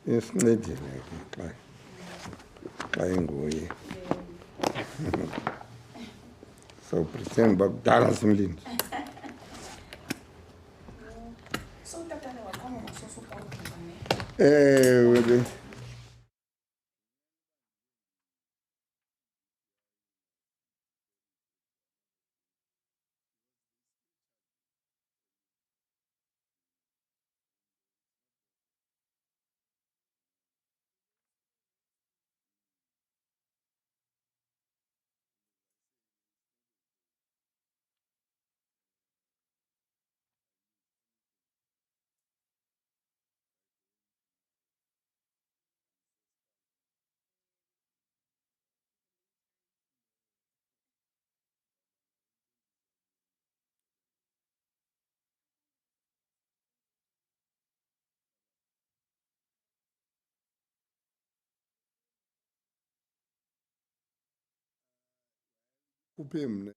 Esincedile ke xa inguye. So pretend bakudala simlindi. So tatane waqhamuka ngososuporta ne. Wele. Kuphe mna.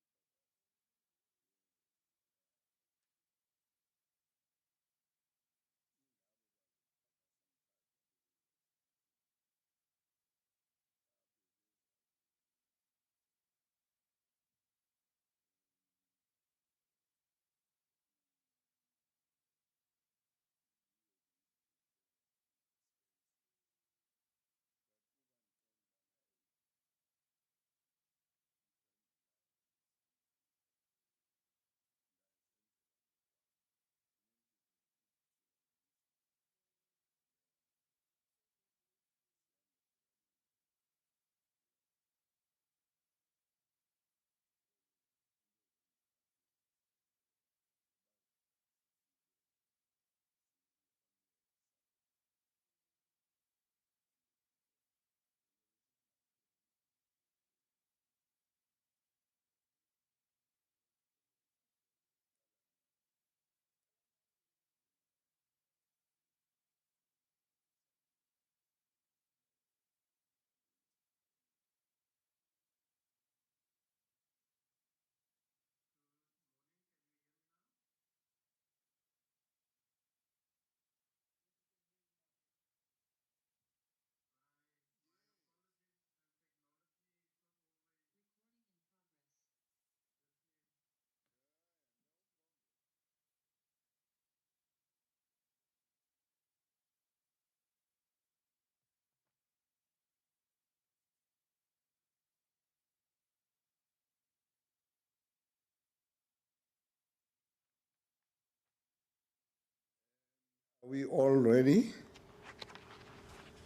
Are we all ready?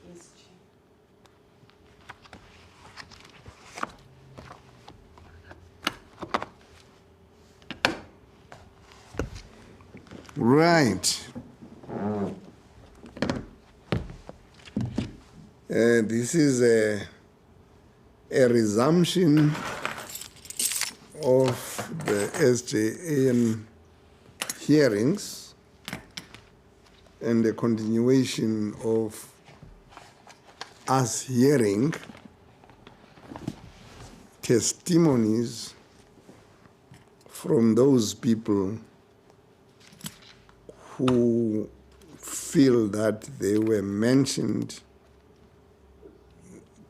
Yes, Right. This is a resumption of the SJN hearings and a continuation of us hearing testimonies from those people who feel that they were mentioned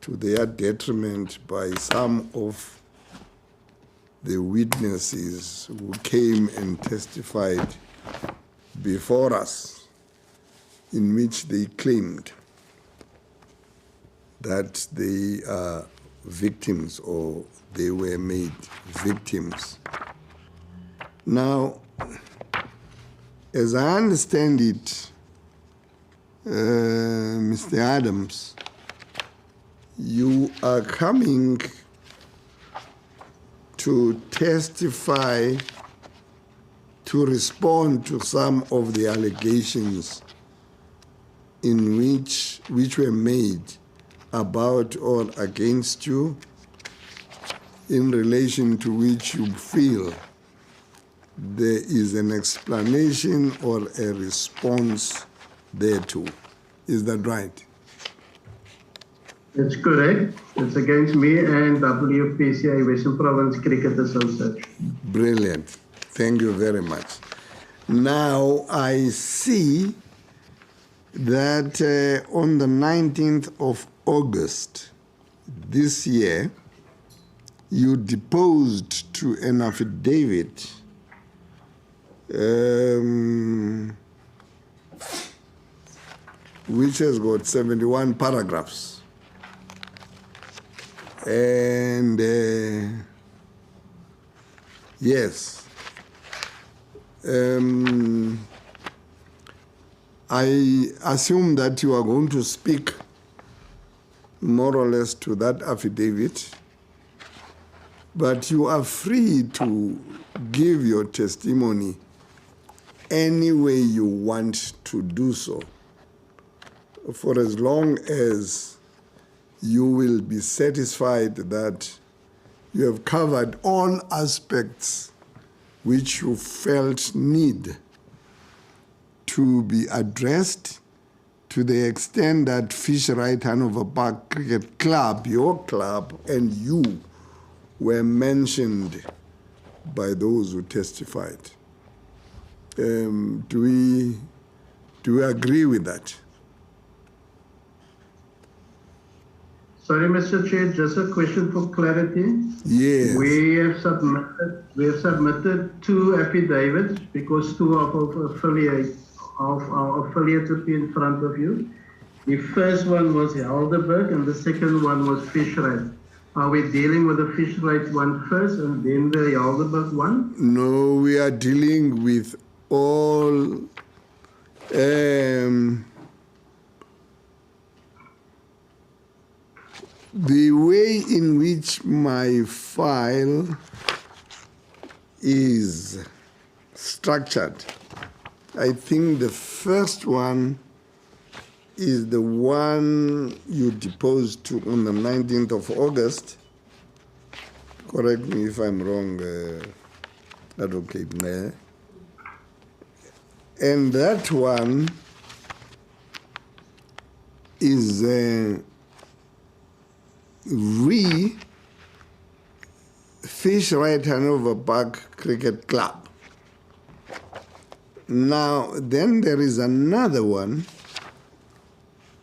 to their detriment by some of the witnesses who came and testified before us, in which they claimed that they are victims or they were made victims. Now, as I understand it, Mr. Adams, you are coming to testify to respond to some of the allegations in which were made about or against you, in relation to which you feel there is an explanation or a response thereto. Is that right? That's correct. It's against me and WPCA Western Province Cricket Association. Brilliant. Thank you very much. Now I see that on the 19th of August this year, you deposed to an affidavit which has got 71 paragraphs. And yes, I assume that you are going to speak more or less to that affidavit, but you are free to give your testimony any way you want to do so, for as long as you will be satisfied that you have covered all aspects which you felt need to be addressed, to the extent that Fisher-Right Hanover Park Cricket Club, your club, and you were mentioned by those who testified. Do we agree with that? Sorry, Mr. Chair, just a question for clarity. Yes. We have submitted two affidavits because two of our affiliates appear in front of you. The first one was Helderberg and the second one was Fisher-Right. Are we dealing with the Fisher-Right one first and then the Helderberg one? No, we are dealing with all the way in which my file is structured. I think the first one is the one you deposed to on the 19th of August. Correct me if I'm wrong, Advocate Mayor. And that one is Fisher-Right Hanover Park Cricket Club. Now, then there is another one,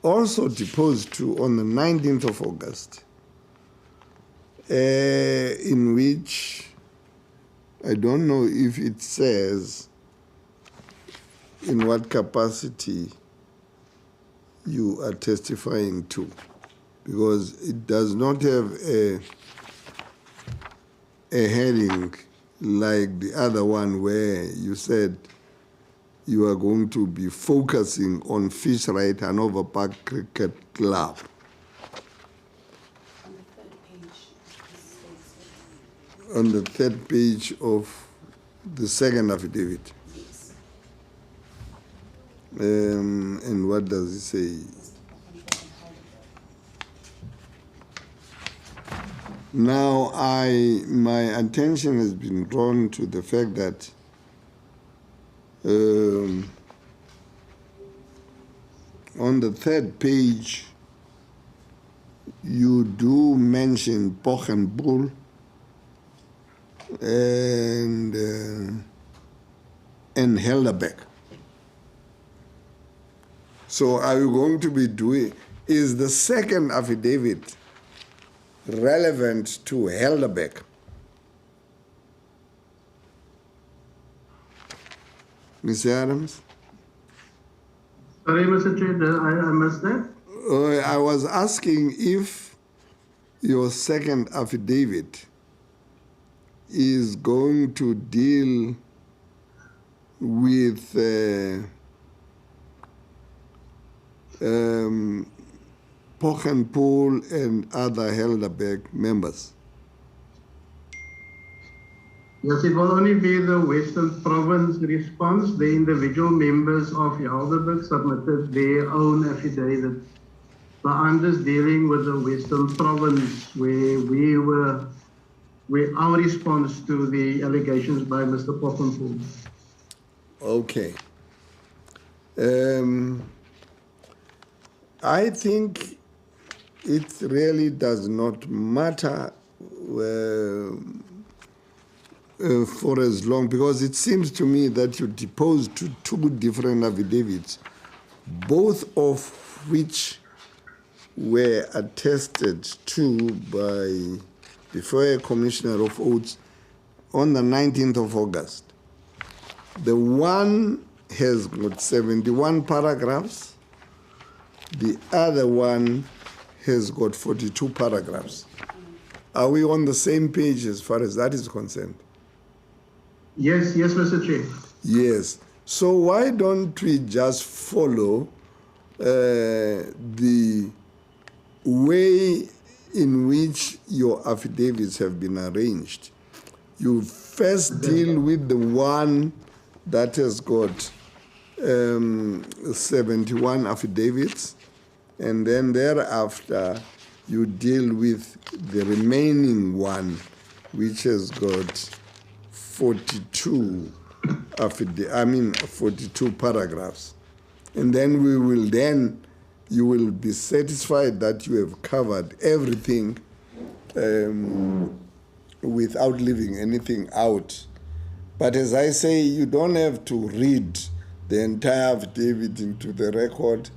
also deposed to on the 19th of August, in which I don't know if it says in what capacity you are testifying to, because it does not have a heading like the other one where you said you are going to be focusing on Fisher-Right Hanover Park Cricket Club. On the third page of the second affidavit. Yes. And what does it say? Now, my attention has been drawn to the fact that on the third page, you do mention Poch and Bull and Helderbeck. So are you going to be doing, is the second affidavit relevant to Helderbeck? Mr. Adams? Sorry, Mr. Chair, I missed that. I was asking if your second affidavit is going to deal with Poch and Pool and other Helderbeck members. Yes, it will only be the Western Province response. The individual members of Helderberg submitted their own affidavit. But I'm just dealing with the Western Province where our response to the allegations by Mr. Poppenpoel. Okay. I think it really does not matter for as long, because it seems to me that you deposed to two different affidavits both of which were attested to by the former Commissioner of Oaths on the 19th of August. The one has got 71 paragraphs. The other one has got 42 paragraphs. Are we on the same page as far as that is concerned? Yes, Mr. Chair. Yes. So why don't we just follow the way in which your affidavits have been arranged? You first deal with the one that has got 71 affidavits, and then thereafter you deal with the remaining one, which has got 42 42 paragraphs. And then you will be satisfied that you have covered everything without leaving anything out. But as I say, you don't have to read the entire affidavit into the record,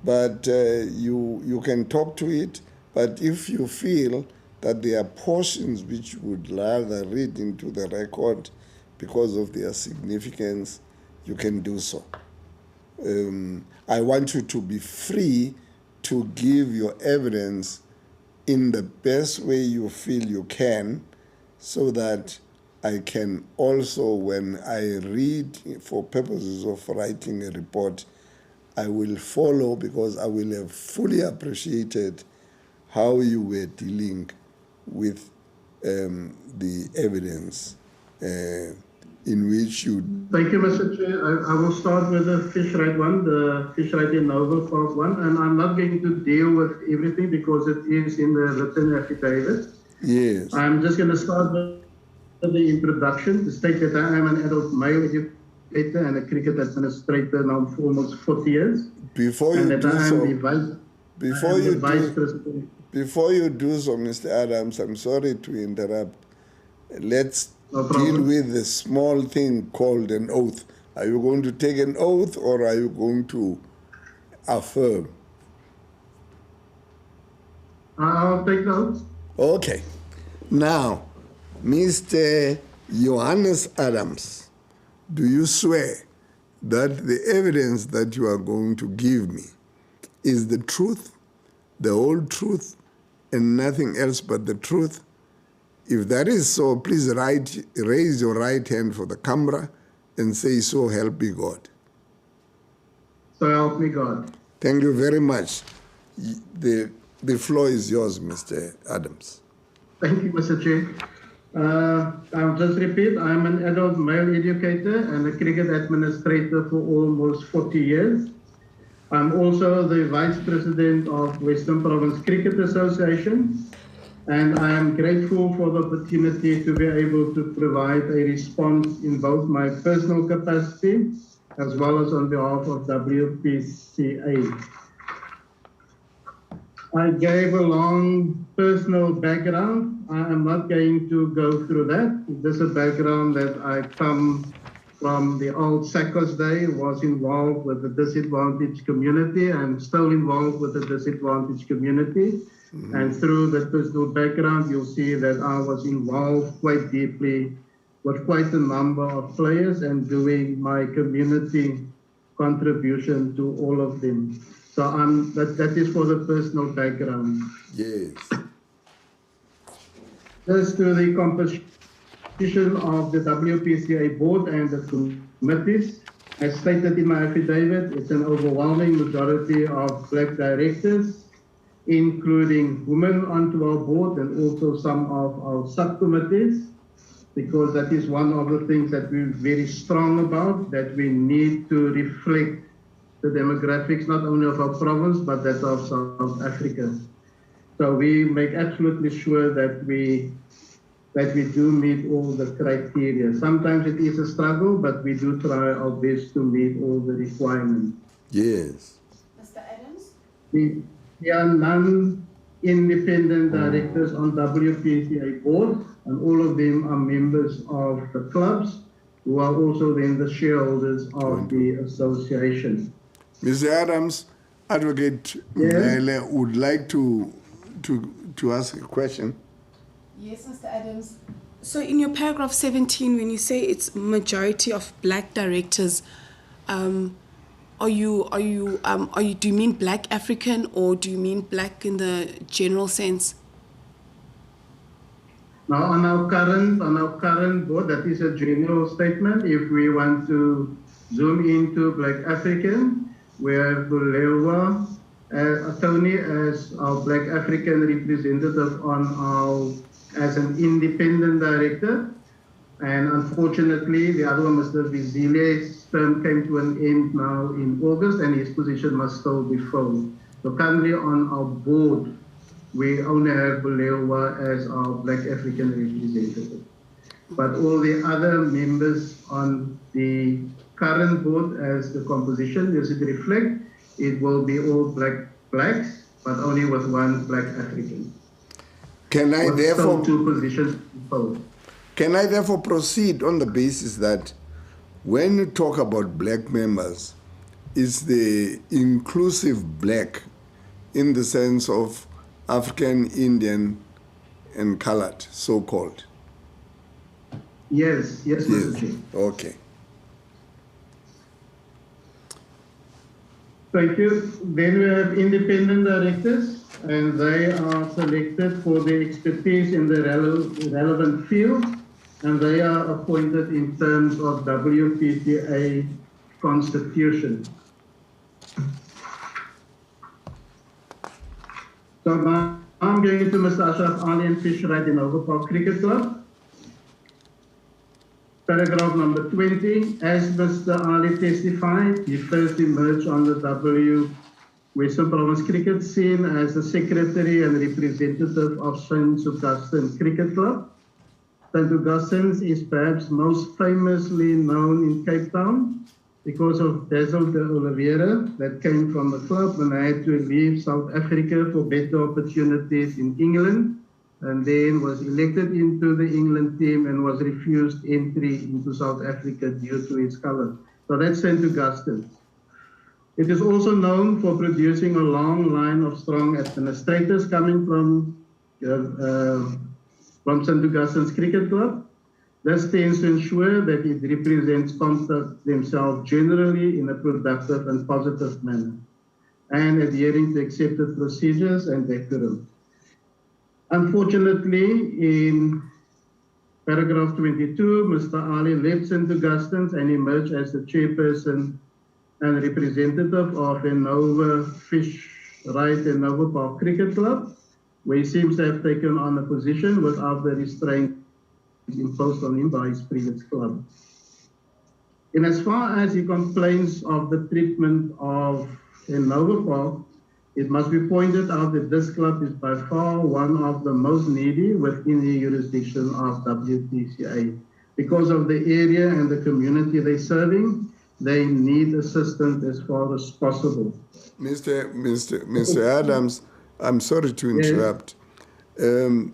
but you can talk to it. But if you feel that there are portions which you would rather read into the record because of their significance, you can do so. I want you to be free to give your evidence in the best way you feel you can, so that I can also, when I read for purposes of writing a report, I will follow, because I will have fully appreciated how you were dealing with the evidence in which you... Thank you, Mr. Chair. I will start with the fish right one, the fish right in Noble Park one, and I'm not going to deal with everything because it is in the written affidavit. Yes. I'm just going to start with the introduction to state that I am an adult male educator and a cricket administrator now for almost 40 years. Before you do so, Mr. Adams, I'm sorry to interrupt. Let's deal with the small thing called an oath. Are you going to take an oath, or are you going to affirm? I'll take the oath. Okay. Now, Mr. Johannes Adams, do you swear that the evidence that you are going to give me is the truth, the whole truth, and nothing else but the truth? If that is so, please raise your right hand for the camera and say, "So help me God." So help me God. Thank you very much. The floor is yours, Mr. Adams. Thank you, Mr. Chair. I'll just repeat, I'm an adult male educator and a cricket administrator for almost 40 years. I'm also the Vice President of Western Province Cricket Association, and I am grateful for the opportunity to be able to provide a response in both my personal capacity as well as on behalf of WPCA. I gave a long personal background. I am not going to go through that. This is a background that I come from the old SACOS day, was involved with the disadvantaged community and still involved with the disadvantaged community. Mm-hmm. And through that personal background, you'll see that I was involved quite deeply with quite a number of players and doing my community contribution to all of them. So that is for the personal background. Yes. Just to the composition of the WPCA board and the committees, as stated in my affidavit, it's an overwhelming majority of black directors, including women onto our board and also some of our subcommittees, because that is one of the things that we're very strong about, that we need to reflect the demographics not only of our province, but that of South Africa. So we make absolutely sure that we do meet all the criteria. Sometimes it is a struggle, but we do try our best to meet all the requirements. Yes. Mr. Adams? There are non-independent directors on WPCA board, and all of them are members of the clubs, who are also then the shareholders of the association. Mr. Adams, Advocate Mele would like to ask a question. Yes, Mr. Adams. So in your paragraph 17, when you say it's majority of black directors, do you mean black African or do you mean black in the general sense? Now, on our current board, that is a general statement. If we want to zoom into Black African, we have Bulewa Tony as our Black African representative as an independent director. And unfortunately, the other one, Mr. Vizile's term came to an end now in August, and his position must still be filled. So currently on our board, we only have Bulewa as our Black African representative. But all the other members on the current board, as the composition does it reflect, it will be all blacks, but only with one Black African. Can I therefore two positions filled. Can I therefore proceed on the basis that when you talk about black members, it's the inclusive black in the sense of African, Indian, and colored, so-called? Yes, Mr. Chair. Okay. Thank you. Then we have independent directors, and they are selected for their expertise in the relevant field, and they are appointed in terms of WPTA constitution. So now I'm going to Mr. Ashraf Ali and Fisherite in Overpark Cricket Club. Paragraph number 20, as Mr. Ali testified, he first emerged on the Western Province cricket scene as the secretary and representative of St. Augustine's Cricket Club. St. Augustine's is perhaps most famously known in Cape Town because of Basil de Oliveira that came from the club and had to leave South Africa for better opportunities in England, and then was elected into the England team and was refused entry into South Africa due to his color. So that's St. Augustine's. It is also known for producing a long line of strong administrators coming from St. Augustine's Cricket Club. This tends to ensure that it represents conduct themselves generally in a productive and positive manner and adhering to accepted procedures and decorum. Unfortunately, in paragraph 22, Mr. Ali left St. Augustine's and emerged as the chairperson and representative of Enova Fisherite and Overpark Cricket Club, where he seems to have taken on a position without the restraint imposed on him by his previous club. In as far as he complains of the treatment of Overpark, it must be pointed out that this club is by far one of the most needy within the jurisdiction of WPCA. Because of the area and the community they're serving, they need assistance as far as possible. Mr. Adams, I'm sorry to interrupt. Yes.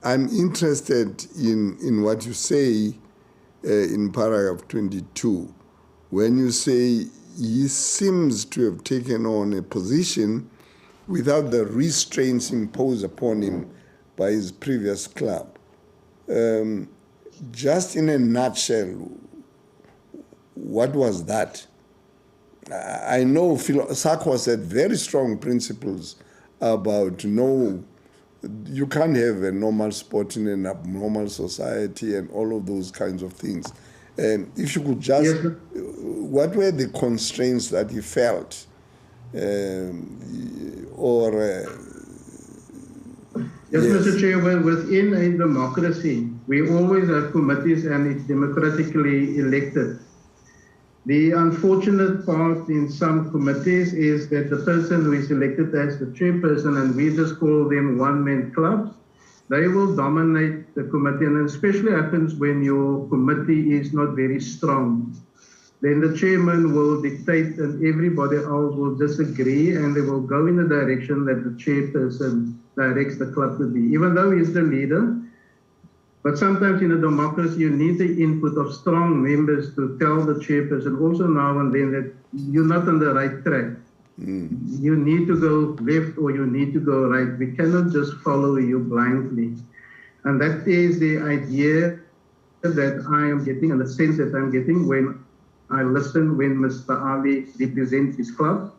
I'm interested in what you say in paragraph 22, when you say he seems to have taken on a position without the restraints imposed upon him by his previous club. Just in a nutshell, what was that? I know Sakwas had very strong principles about you can't have a normal sport in an abnormal society and all of those kinds of things. If you could just, yes, what were the constraints that you felt? Yes, Mr. Chair, within a democracy, we always have committees and it's democratically elected. The unfortunate part in some committees is that the person who is elected as the chairperson, and we just call them one-man clubs, they will dominate the committee, and especially happens when your committee is not very strong. Then the chairman will dictate and everybody else will disagree and they will go in the direction that the chairperson directs the club to be. Even though he's the leader, But sometimes in a democracy, you need the input of strong members to tell the chairperson also now and then that you're not on the right track. You need to go left or you need to go right. We cannot just follow you blindly. And that is the idea that I am getting, and the sense that I'm getting when I listen when Mr. Ali represents his club.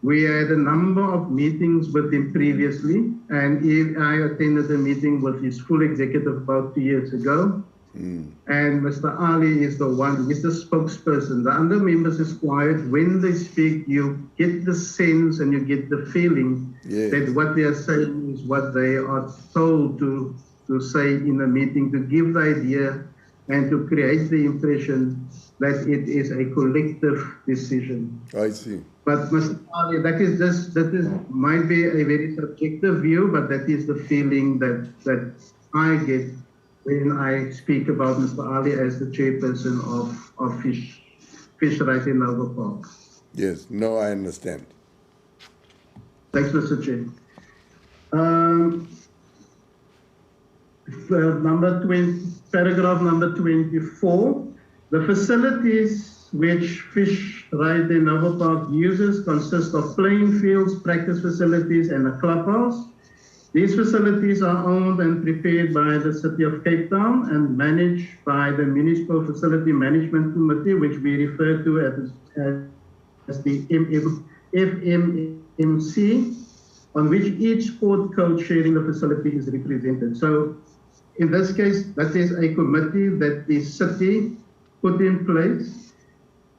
We had a number of meetings with him previously, and I attended a meeting with his full executive about 2 years ago. And Mr. Ali is the one, he's the spokesperson. The other members is quiet. When they speak, you get the sense and you get the feeling that what they are saying is what they are told to say in a meeting, to give the idea and to create the impression that it is a collective decision. I see. But Mr. Ali, that might be a very subjective view, but that is the feeling that I get when I speak about Mr. Ali as the chairperson of Fish Right in Nova Park. Yes, no, I understand. Thanks, Mr. Chair. Paragraph number 24. The facilities which Fish Right in Nova Park uses consist of playing fields, practice facilities, and a clubhouse. These facilities are owned and prepared by the City of Cape Town and managed by the Municipal Facility Management Committee, which we refer to as the FMMC, on which each sport coach sharing the facility is represented. So in this case, that is a committee that the city put in place.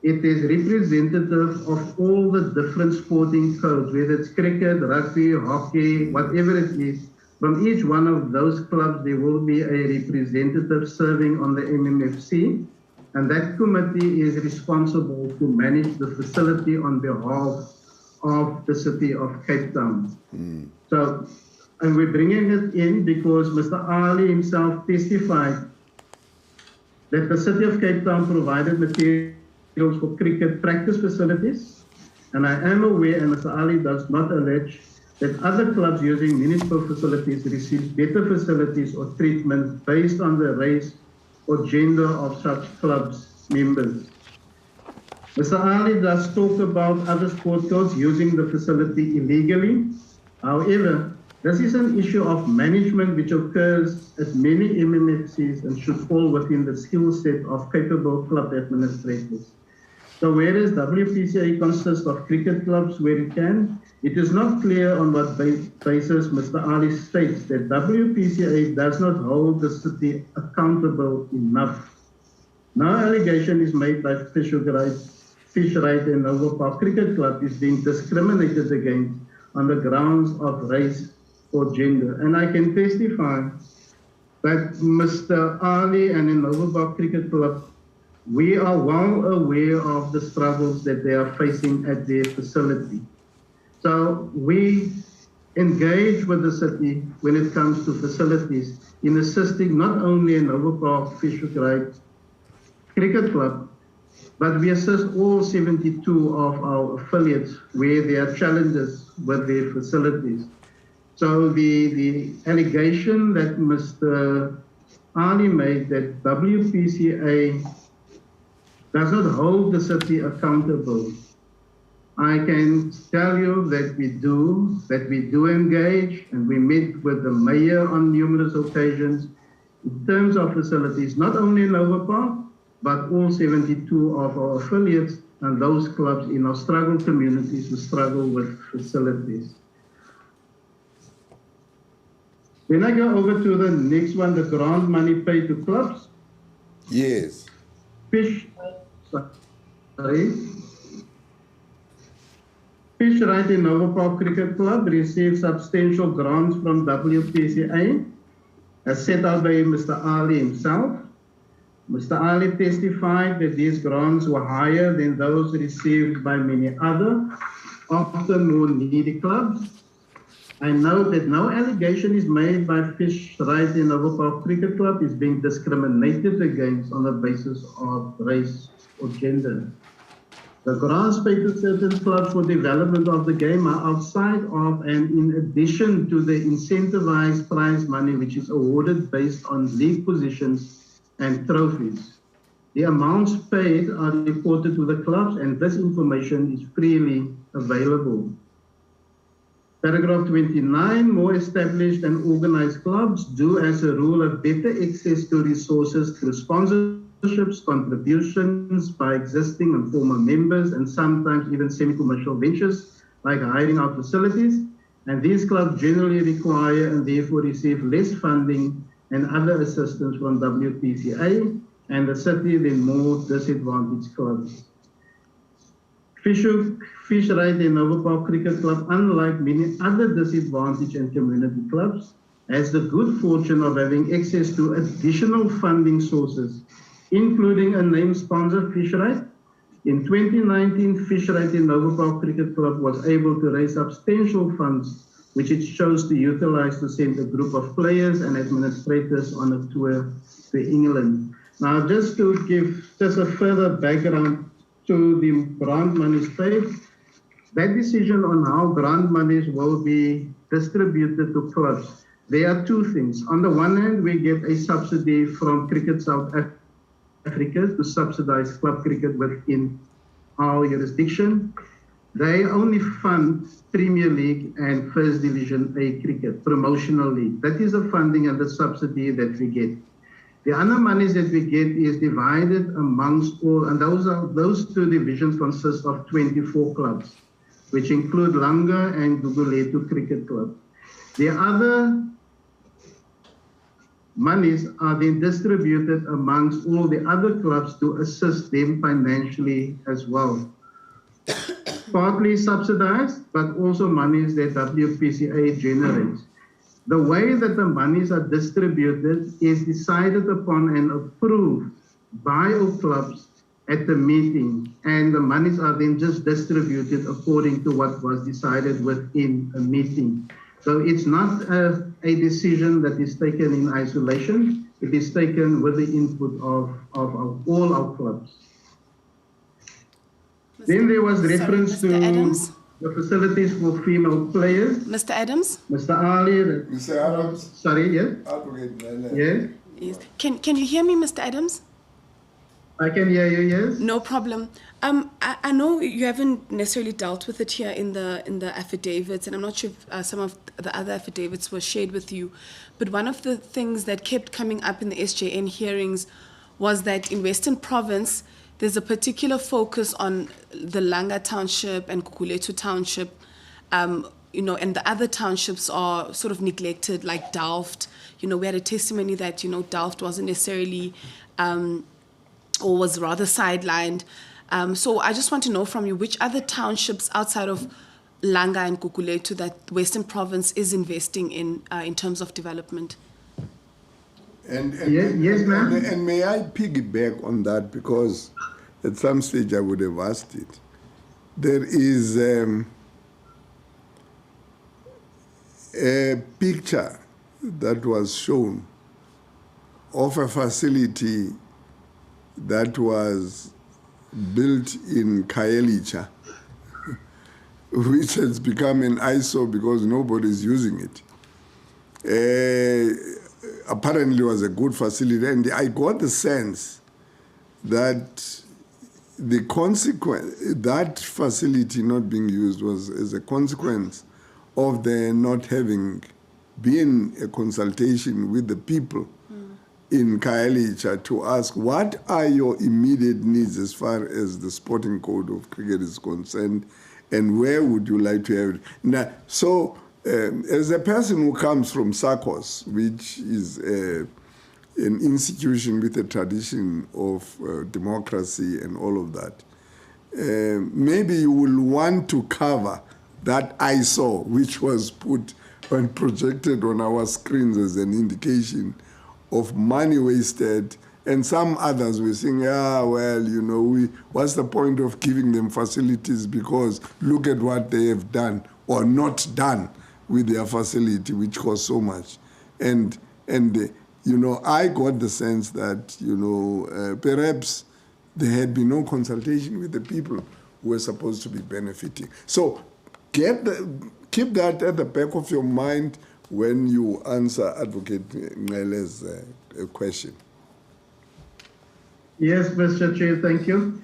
It is representative of all the different sporting codes, whether it's cricket, rugby, hockey, whatever it is. From each one of those clubs, there will be a representative serving on the MMFC, and that committee is responsible to manage the facility on behalf of the City of Cape Town. So, and we're bringing it in because Mr. Ali himself testified that the City of Cape Town provided materials for cricket practice facilities, and I am aware, and Mr. Ali does not allege, that other clubs using municipal facilities receive better facilities or treatment based on the race or gender of such clubs' members. Mr. Ali does talk about other sport codes using the facility illegally. However, this is an issue of management which occurs at many MMFCs and should fall within the skill set of capable club administrators. So whereas WPCA consists of cricket clubs where it can, it is not clear on what basis Mr. Ali states that WPCA does not hold the city accountable enough. No allegation is made by Fish Right and Nova Park Cricket Club is being discriminated against on the grounds of race or gender. And I can testify that Mr. Ali and in Nova Park Cricket Club, we are well aware of the struggles that they are facing at their facility. So we engage with the city when it comes to facilities in assisting not only in Nova Park Fish Right Cricket Club, but we assist all 72 of our affiliates where there are challenges with their facilities. So the allegation that Mr. Ali made that WPCA does not hold the city accountable, I can tell you that we do engage, and we meet with the mayor on numerous occasions in terms of facilities, not only in Nova Park, but all 72 of our affiliates and those clubs in our struggle communities who struggle with facilities. When I go over to the next one, the grant money paid to clubs. Yes. Fish Right in Nova Park Cricket Club received substantial grants from WPCA, as set out by Mr. Ali himself. Mr. Ali testified that these grants were higher than those received by many other, often more needy clubs. I know that no allegation is made by Fish Right in Nova Park Cricket Club is being discriminated against on the basis of race or gender. The grants paid to certain clubs for development of the game are outside of and in addition to the incentivized prize money which is awarded based on league positions and trophies. The amounts paid are reported to the clubs and this information is freely available. Paragraph 29, more established and organized clubs do as a rule have better access to resources through sponsorships, contributions by existing and former members, and sometimes even semi-commercial ventures like hiring out facilities. And these clubs generally require and therefore receive less funding and other assistance from WPCA, and the city than more disadvantaged clubs. Fishery and Nova Park Cricket Club, unlike many other disadvantaged and community clubs, has the good fortune of having access to additional funding sources, including a named sponsor, Fishery. In 2019, Fishery and Nova Park Cricket Club was able to raise substantial funds, which it chose to utilize to send a group of players and administrators on a tour to England. Now, just to give just a further background to the grant monies paid, that decision on how grant monies will be distributed to clubs, there are two things. On the one hand, we get a subsidy from Cricket South Africa to subsidize club cricket within our jurisdiction. They only fund Premier League and First Division A cricket, promotional league. That is the funding and the subsidy that we get. The other monies that we get is divided amongst all, and those two divisions consist of 24 clubs, which include Langa and Guguletu Cricket Club. The other monies are then distributed amongst all the other clubs to assist them financially as well. Partly subsidized, but also monies that WPCA generates. The way that the monies are distributed is decided upon and approved by all clubs at the meeting, and the monies are then just distributed according to what was decided within a meeting. So it's not a decision that is taken in isolation. It is taken with the input of all our clubs. Then there was reference to Adams? the facilities for female players. Mr. Adams? Mr. Ali. Mr. Adams. Sorry, yes? Advocate. Yes? Yes. Can you hear me, Mr. Adams? I can hear you, yes? No problem. I know you haven't necessarily dealt with it here in the affidavits, and I'm not sure if some of the other affidavits were shared with you, but one of the things that kept coming up in the SJN hearings was that in Western Province, there's a particular focus on the Langa Township and Guguletu Township, and the other townships are sort of neglected, like Delft. We had a testimony that, Delft wasn't necessarily, or was rather sidelined. So I just want to know from you, which other townships outside of Langa and Guguletu that Western Province is investing in terms of development? Yes, ma'am. And may I piggyback on that, because at some stage I would have asked it. There is a picture that was shown of a facility that was built in Khayelitsha, which has become an eyesore because nobody's using it. Apparently was a good facility, and I got the sense that the consequence, that facility not being used was as a consequence of there not having been a consultation with the people in Khayelitsha to ask what are your immediate needs as far as the sporting code of cricket is concerned, and where would you like to have it? Now, so as a person who comes from SACOS, which is an institution with a tradition of democracy and all of that, maybe you will want to cover that eyesore, which was put and projected on our screens as an indication of money wasted, and some others were saying, what's the point of giving them facilities, because look at what they have done or not done with their facility, which cost so much. And I got the sense that, perhaps there had been no consultation with the people who are supposed to be benefiting. So keep that at the back of your mind when you answer Advocate Ngele's question. Yes, Mr. Chair, thank you.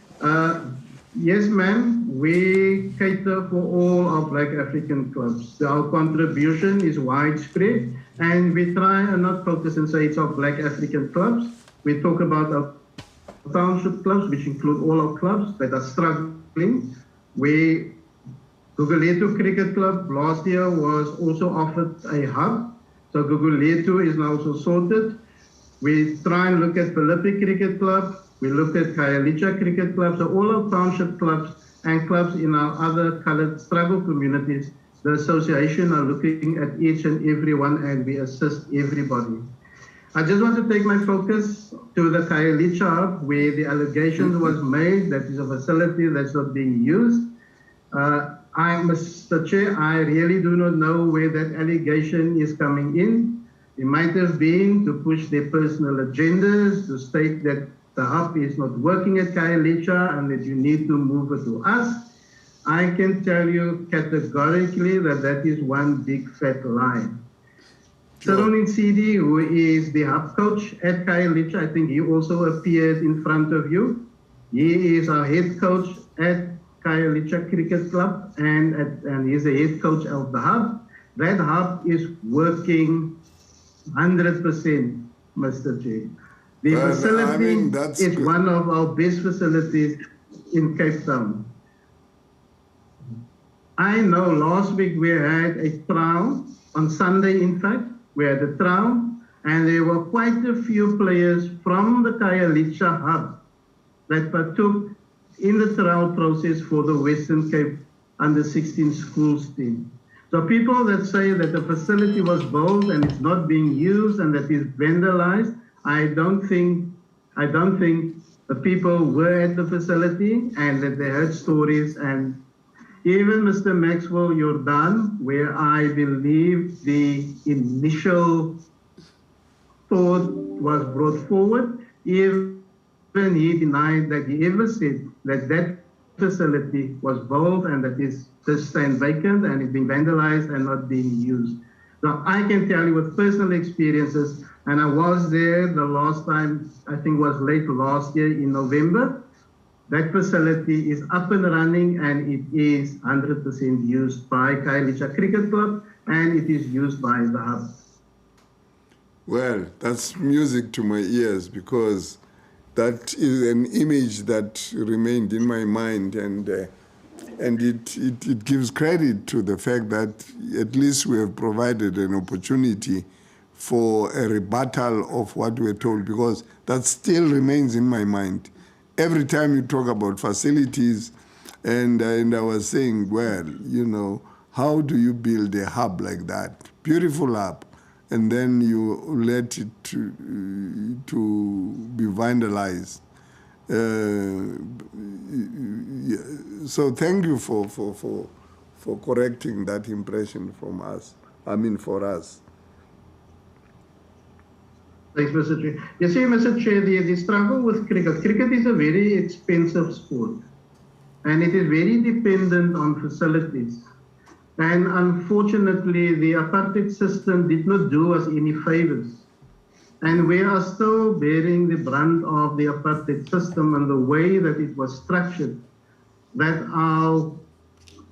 Yes, ma'am, we cater for all our Black African clubs. Our contribution is widespread, and we try and not focus and say it's our Black African clubs. We talk about our township clubs, which include all our clubs that are struggling. Gugulethu Cricket Club last year was also offered a hub, so Gugulethu is now also sorted. We try and look at Philippi Cricket Club. We look at Khayelitsha Cricket Club. So all our township clubs and clubs in our other colored struggle communities, the association are looking at each and every one, and we assist everybody. I just want to take my focus to the Khayelitsha hub, where the allegations was made that is a facility that's not being used. Mr. Chair, I really do not know where that allegation is coming in. It might have been to push their personal agendas, to state that the hub is not working at Khayelitsha and that you need to move it to us. I can tell you categorically that that is one big fat lie. Saronin Sidi, who is the hub coach at Khayelitsha, I think he also appeared in front of you. He is our head coach at Khayelitsha Cricket Club, and he's the head coach of the hub. That hub is working 100%, Mr. Chair. The facility is good. One of our best facilities in Cape Town. I know last week we had a trial, on Sunday in fact, we had a trial, and there were quite a few players from the Khayelitsha hub that partook in the trial process for the Western Cape under-16 schools team. So people that say that the facility was built and it's not being used and that it's vandalized, I don't think the people were at the facility and that they heard stories. And even Mr. Maxwell Jordan, where I believe the initial thought was brought forward, even he denied that he ever said that that facility was built and that it's just stand vacant and it's being vandalized and not being used. So I can tell you with personal experiences, and I was there the last time, I think was late last year in November. That facility is up and running and it is 100% used by Khayelitsha Cricket Club and it is used by the hub. Well, that's music to my ears because that is an image that remained in my mind, and it gives credit to the fact that at least we have provided an opportunity for a rebuttal of what we're told, because that still remains in my mind. Every time you talk about facilities, and I was saying, well, you know, how do you build a hub like that? Beautiful hub. And then you let it to be vandalized. So thank you for correcting that impression from us. I mean, for us. Thanks, Mr. Chair. You see, Mr. Chair, the struggle with cricket. Cricket is a very expensive sport, and it is very dependent on facilities. And unfortunately, the apartheid system did not do us any favors. And we are still bearing the brunt of the apartheid system and the way that it was structured, that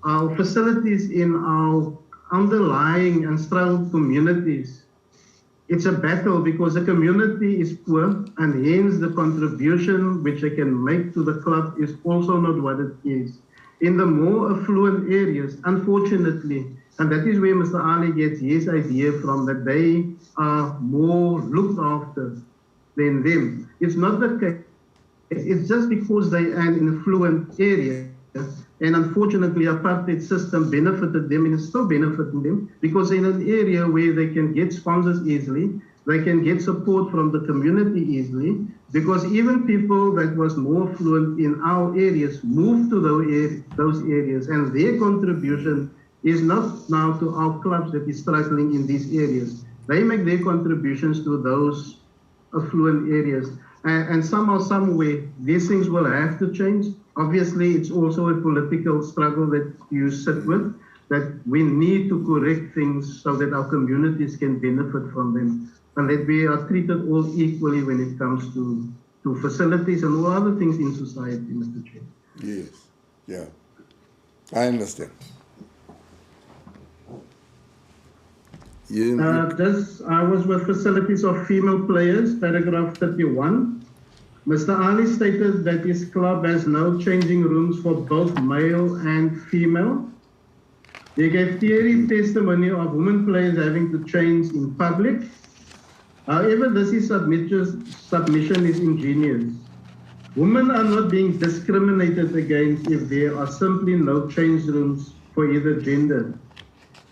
our facilities in our underlying and struggled communities, it's a battle because the community is poor, and hence the contribution which they can make to the club is also not what it is. In the more affluent areas, unfortunately, and that is where Mr. Ali gets his idea from, that they are more looked after than them. It's not the case. It's just because they are in affluent areas. And unfortunately, apartheid system benefited them and is still benefiting them because in an area where they can get sponsors easily, they can get support from the community easily, because even people that was more affluent in our areas moved to those areas, and their contribution is not now to our clubs that is struggling in these areas. They make their contributions to those affluent areas. And somehow, some way, these things will have to change. obviously it's also a political struggle that you sit with, that we need to correct things so that our communities can benefit from them, and that we are treated all equally when it comes to facilities and all other things in society, Mr. Chair. Yes, yeah, I understand. I was with facilities of female players, paragraph 31. Mr. Ali stated that his club has no changing rooms for both male and female. He gave theory testimony of women players having to change in public. However, this submission is ingenious. Women are not being discriminated against if there are simply no change rooms for either gender.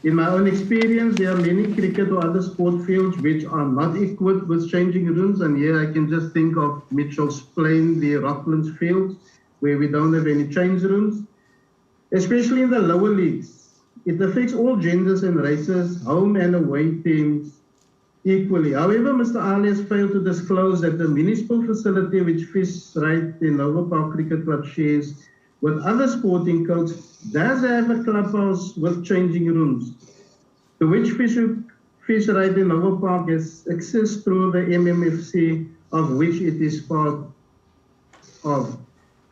In my own experience, there are many cricket or other sport fields which are not equipped with changing rooms, and here I can just think of Mitchell's Plain, the Rocklands fields, where we don't have any change rooms, especially in the lower leagues. It affects all genders and races, home and away teams equally. However, Mr. Ali has failed to disclose that the municipal facility which Fish Right in Nova Park Cricket Club shares with other sporting codes does have a clubhouse with changing rooms, to which Fish Right in Nova Park has access through the MMFC, of which it is part of.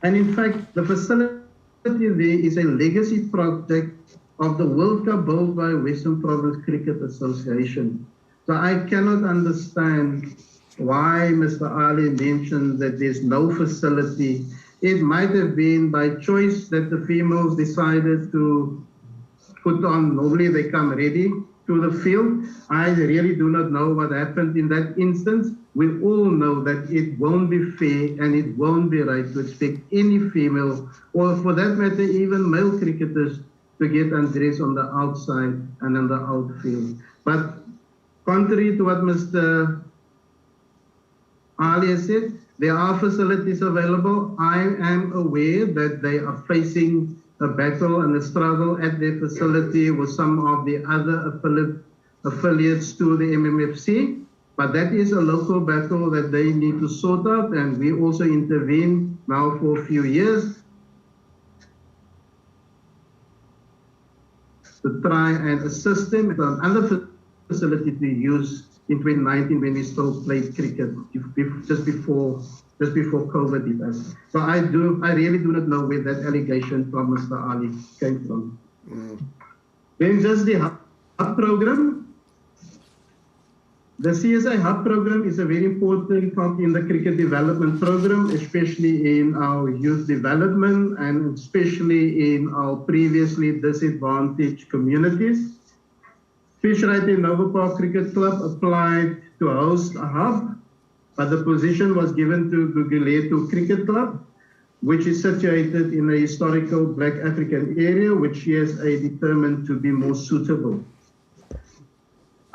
And in fact, the facility there is a legacy project of the World Cup built by Western Province Cricket Association. So I cannot understand why Mr. Ali mentioned that there's no facility. It might have been by choice that the females decided to put on, normally they come ready to the field. I really do not know what happened in that instance. We all know that it won't be fair and it won't be right to expect any female, or for that matter, even male cricketers, to get undressed on the outside and on the outfield. But contrary to what Mr. Ali said, there are facilities available. I am aware that they are facing a battle and a struggle at their facility with some of the other affiliates to the MMFC, but that is a local battle that they need to sort out, and we also intervene now for a few years to try and assist them with another facility to use in 2019 when we still played cricket, just before COVID hit us. So I really do not know where that allegation from Mr. Ali came from. Then just the HUB program. The CSI HUB program is a very important part in the cricket development program, especially in our youth development and especially in our previously disadvantaged communities. Fish Right in Nova Park Cricket Club applied to host a hub, but the position was given to Guguletu Cricket Club, which is situated in a historical Black African area, which CSA determined to be more suitable.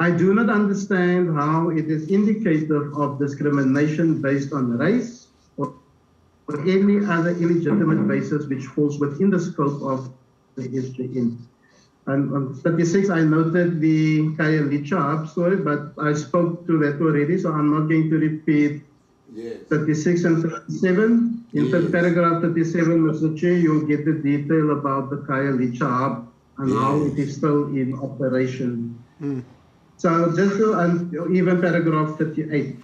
I do not understand how it is indicative of discrimination based on race or any other illegitimate basis which falls within the scope of the SJN. And on 36, I noted the Khayelitsha hub story, but I spoke to that already, so I'm not going to repeat 36 and 37. In paragraph 37, Mr. Chair, you'll get the detail about the Khayelitsha hub and how it is still in operation. So just to, even paragraph 38.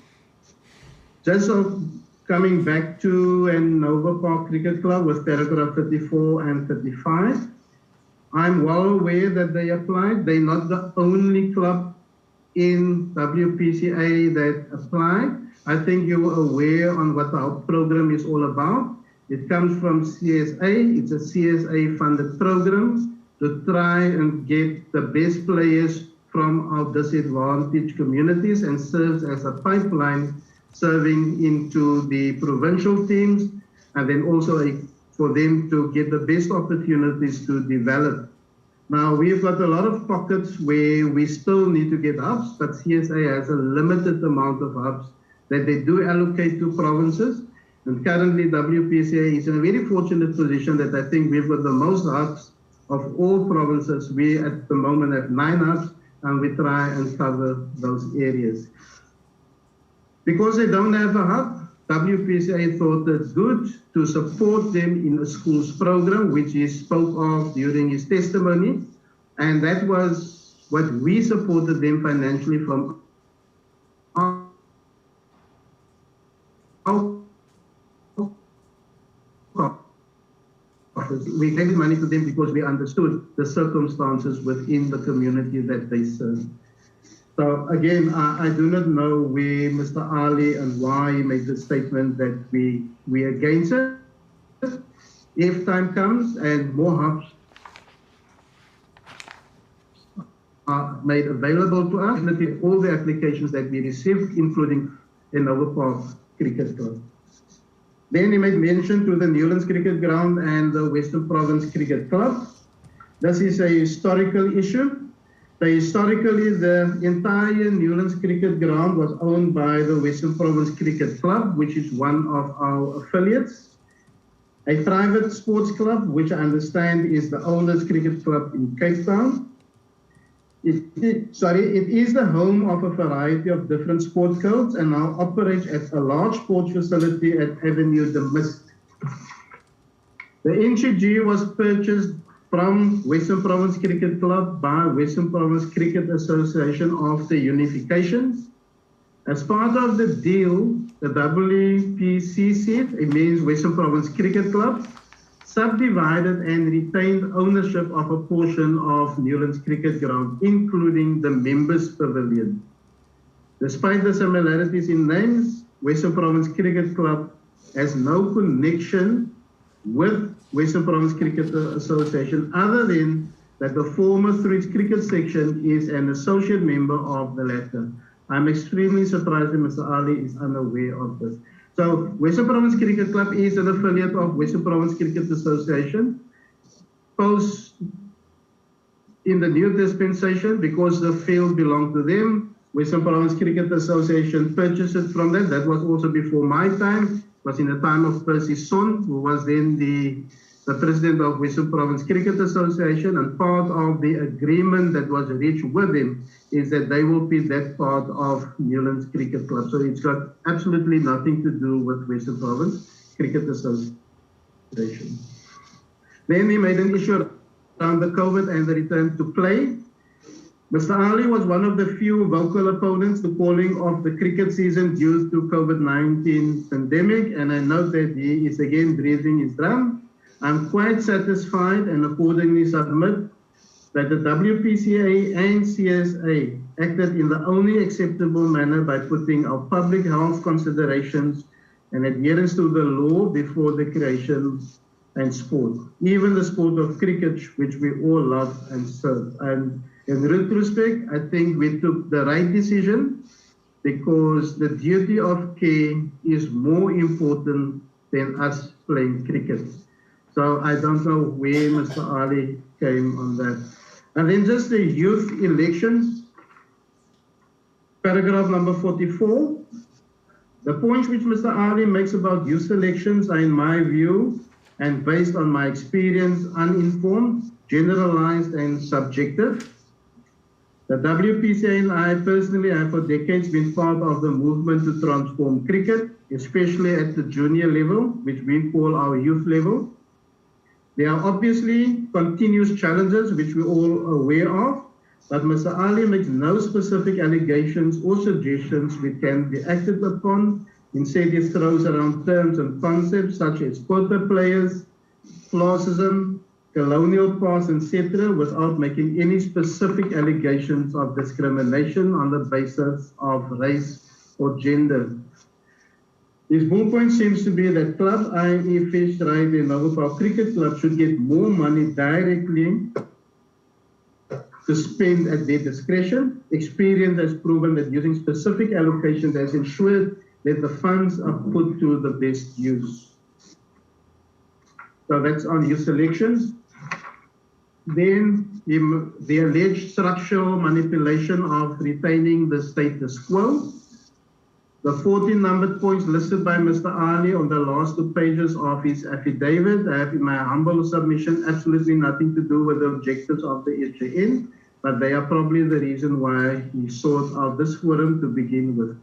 Just so coming back to Nova Park Cricket Club with paragraph 34 and 35. I'm well aware that they applied. They're not the only club in WPCA that applied. I think you're aware on what our program is all about. It comes from CSA. It's a CSA-funded program to try and get the best players from our disadvantaged communities and serves as a pipeline serving into the provincial teams, and then also for them to get the best opportunities to develop. Now, we've got a lot of pockets where we still need to get hubs, but CSA has a limited amount of hubs that they do allocate to provinces. And currently, WPCA is in a very fortunate position that I think we've got the most hubs of all provinces. We, at the moment, have 9 hubs, and we try and cover those areas. Because they don't have a hub, WPCA thought it good to support them in a schools program, which he spoke of during his testimony. And that was what we supported them financially from our office. We gave money to them because we understood the circumstances within the community that they serve. So again, I do not know where Mr. Ali and why he made the statement that we against it. If time comes and more hubs are made available to us, all the applications that we received, including the Nova Park Cricket Club. Then he made mention to the Newlands Cricket Ground and the Western Province Cricket Club. This is a historical issue. So historically, the entire Newlands Cricket Ground was owned by the Western Province Cricket Club, which is one of our affiliates. A private sports club, which I understand is the oldest cricket club in Cape Town. It is the home of a variety of different sport codes and now operates at a large sports facility at Avenue de Mist. The NCG was purchased from Western Province Cricket Club by Western Province Cricket Association after unification. As part of the deal, the WPCC, it means Western Province Cricket Club, subdivided and retained ownership of a portion of Newlands Cricket Ground, including the Members Pavilion. Despite the similarities in names, Western Province Cricket Club has no connection with Western Province Cricket Association other than that the former Threads Cricket Section is an associate member of the latter. I'm extremely surprised that Mr. Ali is unaware of this. So Western Province Cricket Club is an affiliate of Western Province Cricket Association. Post in the new dispensation, because the field belonged to them, Western Province Cricket Association purchased it from them. That was also before my time. It was in the time of Percy Son, who was then the president of Western Province Cricket Association, and part of the agreement that was reached with him is that they will be that part of Newlands Cricket Club. So it's got absolutely nothing to do with Western Province Cricket Association. Then he made an issue around the COVID and the return to play. Mr. Ali was one of the few vocal opponents to calling off the cricket season due to COVID-19 pandemic, and I note that he is again breathing his drum. I'm quite satisfied and accordingly submit that the WPCA and CSA acted in the only acceptable manner by putting our public health considerations and adherence to the law before the creation and sport, even the sport of cricket, which we all love and serve. And in retrospect, I think we took the right decision because the duty of care is more important than us playing cricket. So I don't know where Mr. Ali came on that. And then just the youth elections, paragraph number 44. The points which Mr. Ali makes about youth elections are, in my view, and based on my experience, uninformed, generalized, and subjective. The WPCA and I personally have for decades been part of the movement to transform cricket, especially at the junior level, which we call our youth level. There are obviously continuous challenges which we're all aware of, but Mr. Ali makes no specific allegations or suggestions which can be acted upon. Instead, he throws around terms and concepts such as quota players, classism, colonial past, etc., without making any specific allegations of discrimination on the basis of race or gender. His main point seems to be that clubs, i.e. Fish, Ride, and Nova Park Cricket Club should get more money directly to spend at their discretion. Experience has proven that using specific allocations has ensured that the funds are put to the best use. So that's on youth elections. Then the alleged structural manipulation of retaining the status quo. The 14 numbered points listed by Mr. Ali on the last 2 pages of his affidavit have, in my humble submission, absolutely nothing to do with the objectives of the SJN, but they are probably the reason why he sought out this forum to begin with.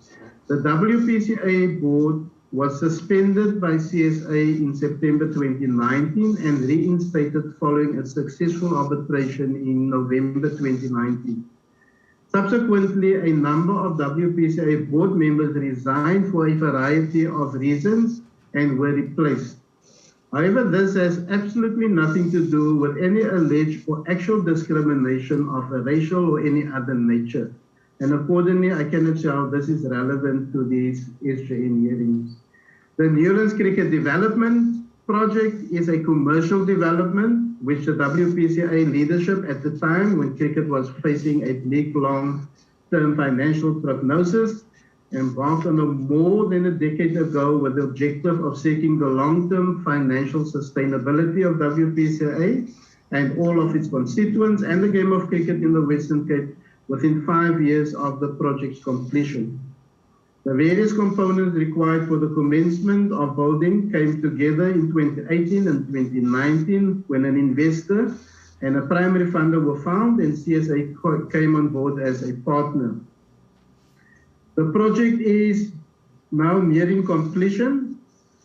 The WPCA board was suspended by CSA in September 2019 and reinstated following a successful arbitration in November 2019. Subsequently, a number of WPCA board members resigned for a variety of reasons and were replaced. However, this has absolutely nothing to do with any alleged or actual discrimination of a racial or any other nature. And accordingly, I cannot see how this is relevant to these SJN hearings. The Newlands Cricket Development Project is a commercial development which the WPCA leadership at the time when cricket was facing a bleak long-term financial prognosis embarked on more than a decade ago with the objective of seeking the long-term financial sustainability of WPCA and all of its constituents and the game of cricket in the Western Cape within 5 years of the project's completion. The various components required for the commencement of building came together in 2018 and 2019 when an investor and a primary funder were found and CSA came on board as a partner. The project is now nearing completion.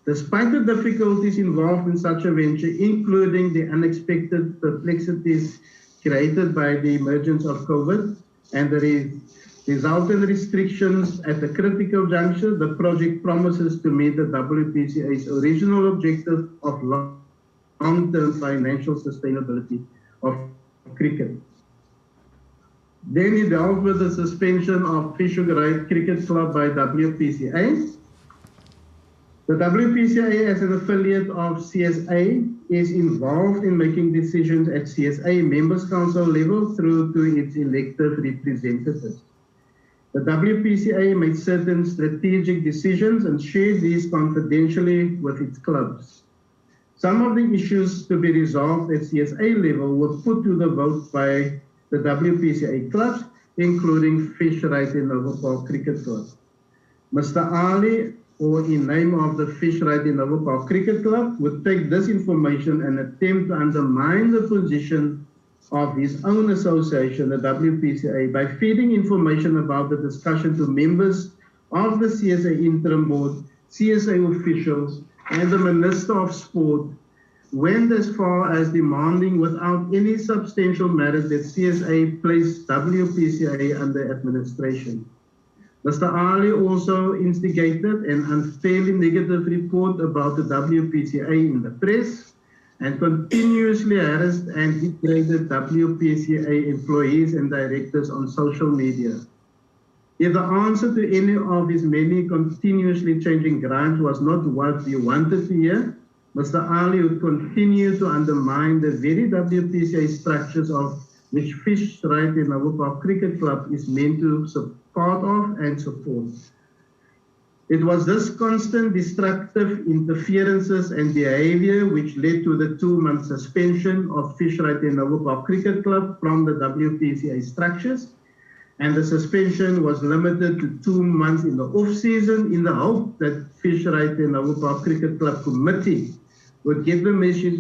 Despite the difficulties involved in such a venture, including the unexpected perplexities created by the emergence of COVID and the resultant restrictions at the critical juncture, the project promises to meet the WPCA's original objective of long-term financial sustainability of cricket. Then he dealt with the suspension of Fisher Right Cricket Club by WPCA. The WPCA, as an affiliate of CSA, is involved in making decisions at CSA Members Council level through to its elected representatives. The WPCA made certain strategic decisions and shared these confidentially with its clubs. Some of the issues to be resolved at CSA level were put to the vote by the WPCA clubs, including Fish Right and Noble Park Cricket Club. Mr. Ali, or in name of the Fish Right and Noble Park Cricket Club, would take this information and attempt to undermine the position of his own association, the WPCA, by feeding information about the discussion to members of the CSA Interim Board, CSA officials, and the Minister of Sport, went as far as demanding without any substantial merit that CSA place WPCA under administration. Mr. Ali also instigated an unfairly negative report about the WPCA in the press and continuously harassed and degraded WPCA employees and directors on social media. If the answer to any of his many continuously changing gripes was not what we wanted to hear, Mr. Ali would continue to undermine the very WPCA structures of which Fish Right and Noble Park Cricket Club is meant to be part of and support. It was this constant destructive interferences and behavior which led to the 2-month suspension of Fish Right and Noble Park Cricket Club from the WPCA structures, and the suspension was limited to 2 months in the off-season in the hope that Fish Right and Noble Park Cricket Club Committee would get the message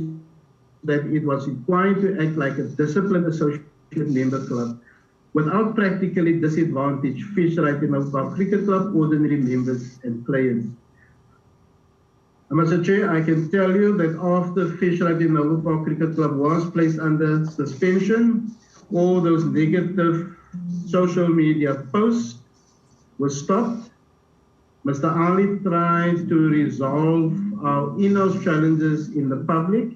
that it was required to act like a disciplined associate member club without practically disadvantage Fish Right and Noble Park Cricket Club ordinary members and players. Mr. Chair, I can tell you that after Fish Right and Noble Park Cricket Club was placed under suspension, all those negative social media posts were stopped. Mr. Ali tried to resolve our in-house challenges in the public.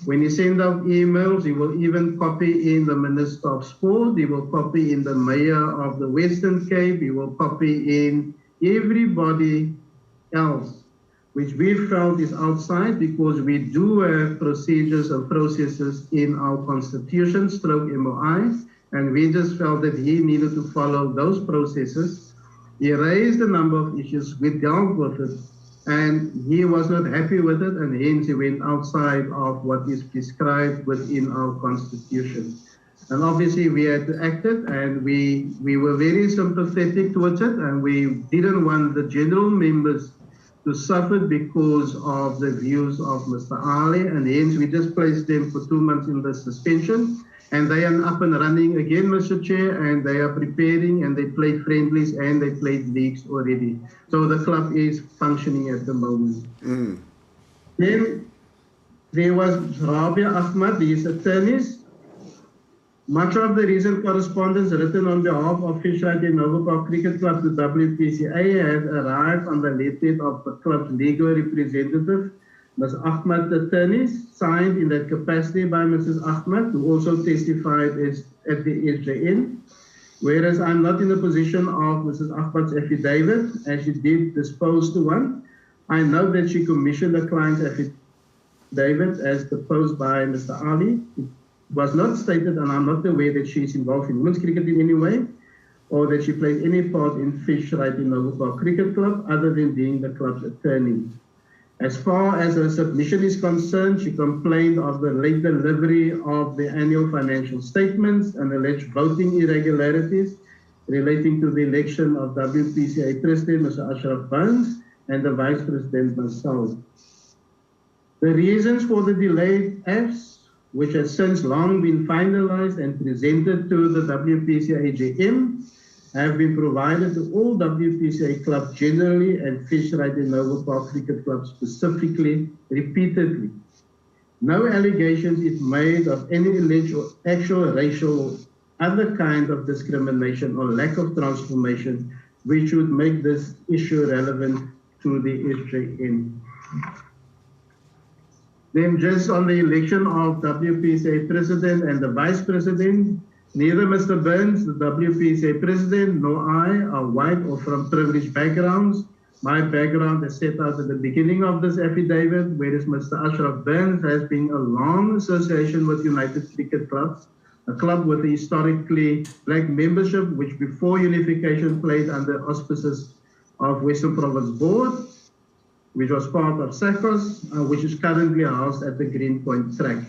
When he sends out emails, he will even copy in the Minister of Sport, he will copy in the Mayor of the Western Cape, he will copy in everybody else, which we felt is outside because we do have procedures and processes in our Constitution, stroke MOI, and we just felt that he needed to follow those processes. He raised a number of issues, we dealt with it, and he was not happy with it, and hence he went outside of what is prescribed within our Constitution. And obviously we had to act it, and we were very sympathetic towards it, and we didn't want the general members to suffer because of the views of Mr. Ali, and hence we just placed them for 2 months in the suspension. And they are up and running again, Mr. Chair, and they are preparing, and they played friendlies and they played leagues already. So the club is functioning at the moment. Then there was Rabia Ahmad, his attorneys. Much of the recent correspondence written on behalf of Fishrite and Noble Park Cricket Club to WPCA has arrived on the letterhead of the club's legal representative, Ms. Ahmad's attorneys, signed in that capacity by Mrs. Ahmad, who also testified at the SJN. Whereas I'm not in the position of Mrs. Ahmad's affidavit, as she did dispose to one, I know that she commissioned the client's affidavit as deposed by Mr. Ali. It was not stated, and I'm not aware that she is involved in women's cricket in any way, or that she played any part in Fishrite in Noble Park Cricket Club, other than being the club's attorney. As far as her submission is concerned, she complained of the late delivery of the annual financial statements and alleged voting irregularities relating to the election of WPCA President Mr. Ashraf Burns and the Vice President myself. The reasons for the delayed Fs, which has since long been finalized and presented to the WPCA AGM, have been provided to all WPCA clubs generally and Fishrite and Noble Park Cricket Club specifically, repeatedly. No allegations is made of any alleged or actual racial or other kind of discrimination or lack of transformation which would make this issue relevant to the SJN. Then just on the election of WPCA President and the Vice President, neither Mr. Burns, the WPCA President, nor I are white or from privileged backgrounds. My background is set out at the beginning of this affidavit, whereas Mr. Ashraf Burns has been a long association with United Cricket Club, a club with a historically black membership, which before unification played under auspices of Western Province Board, which was part of SACOS, which is currently housed at the Greenpoint track.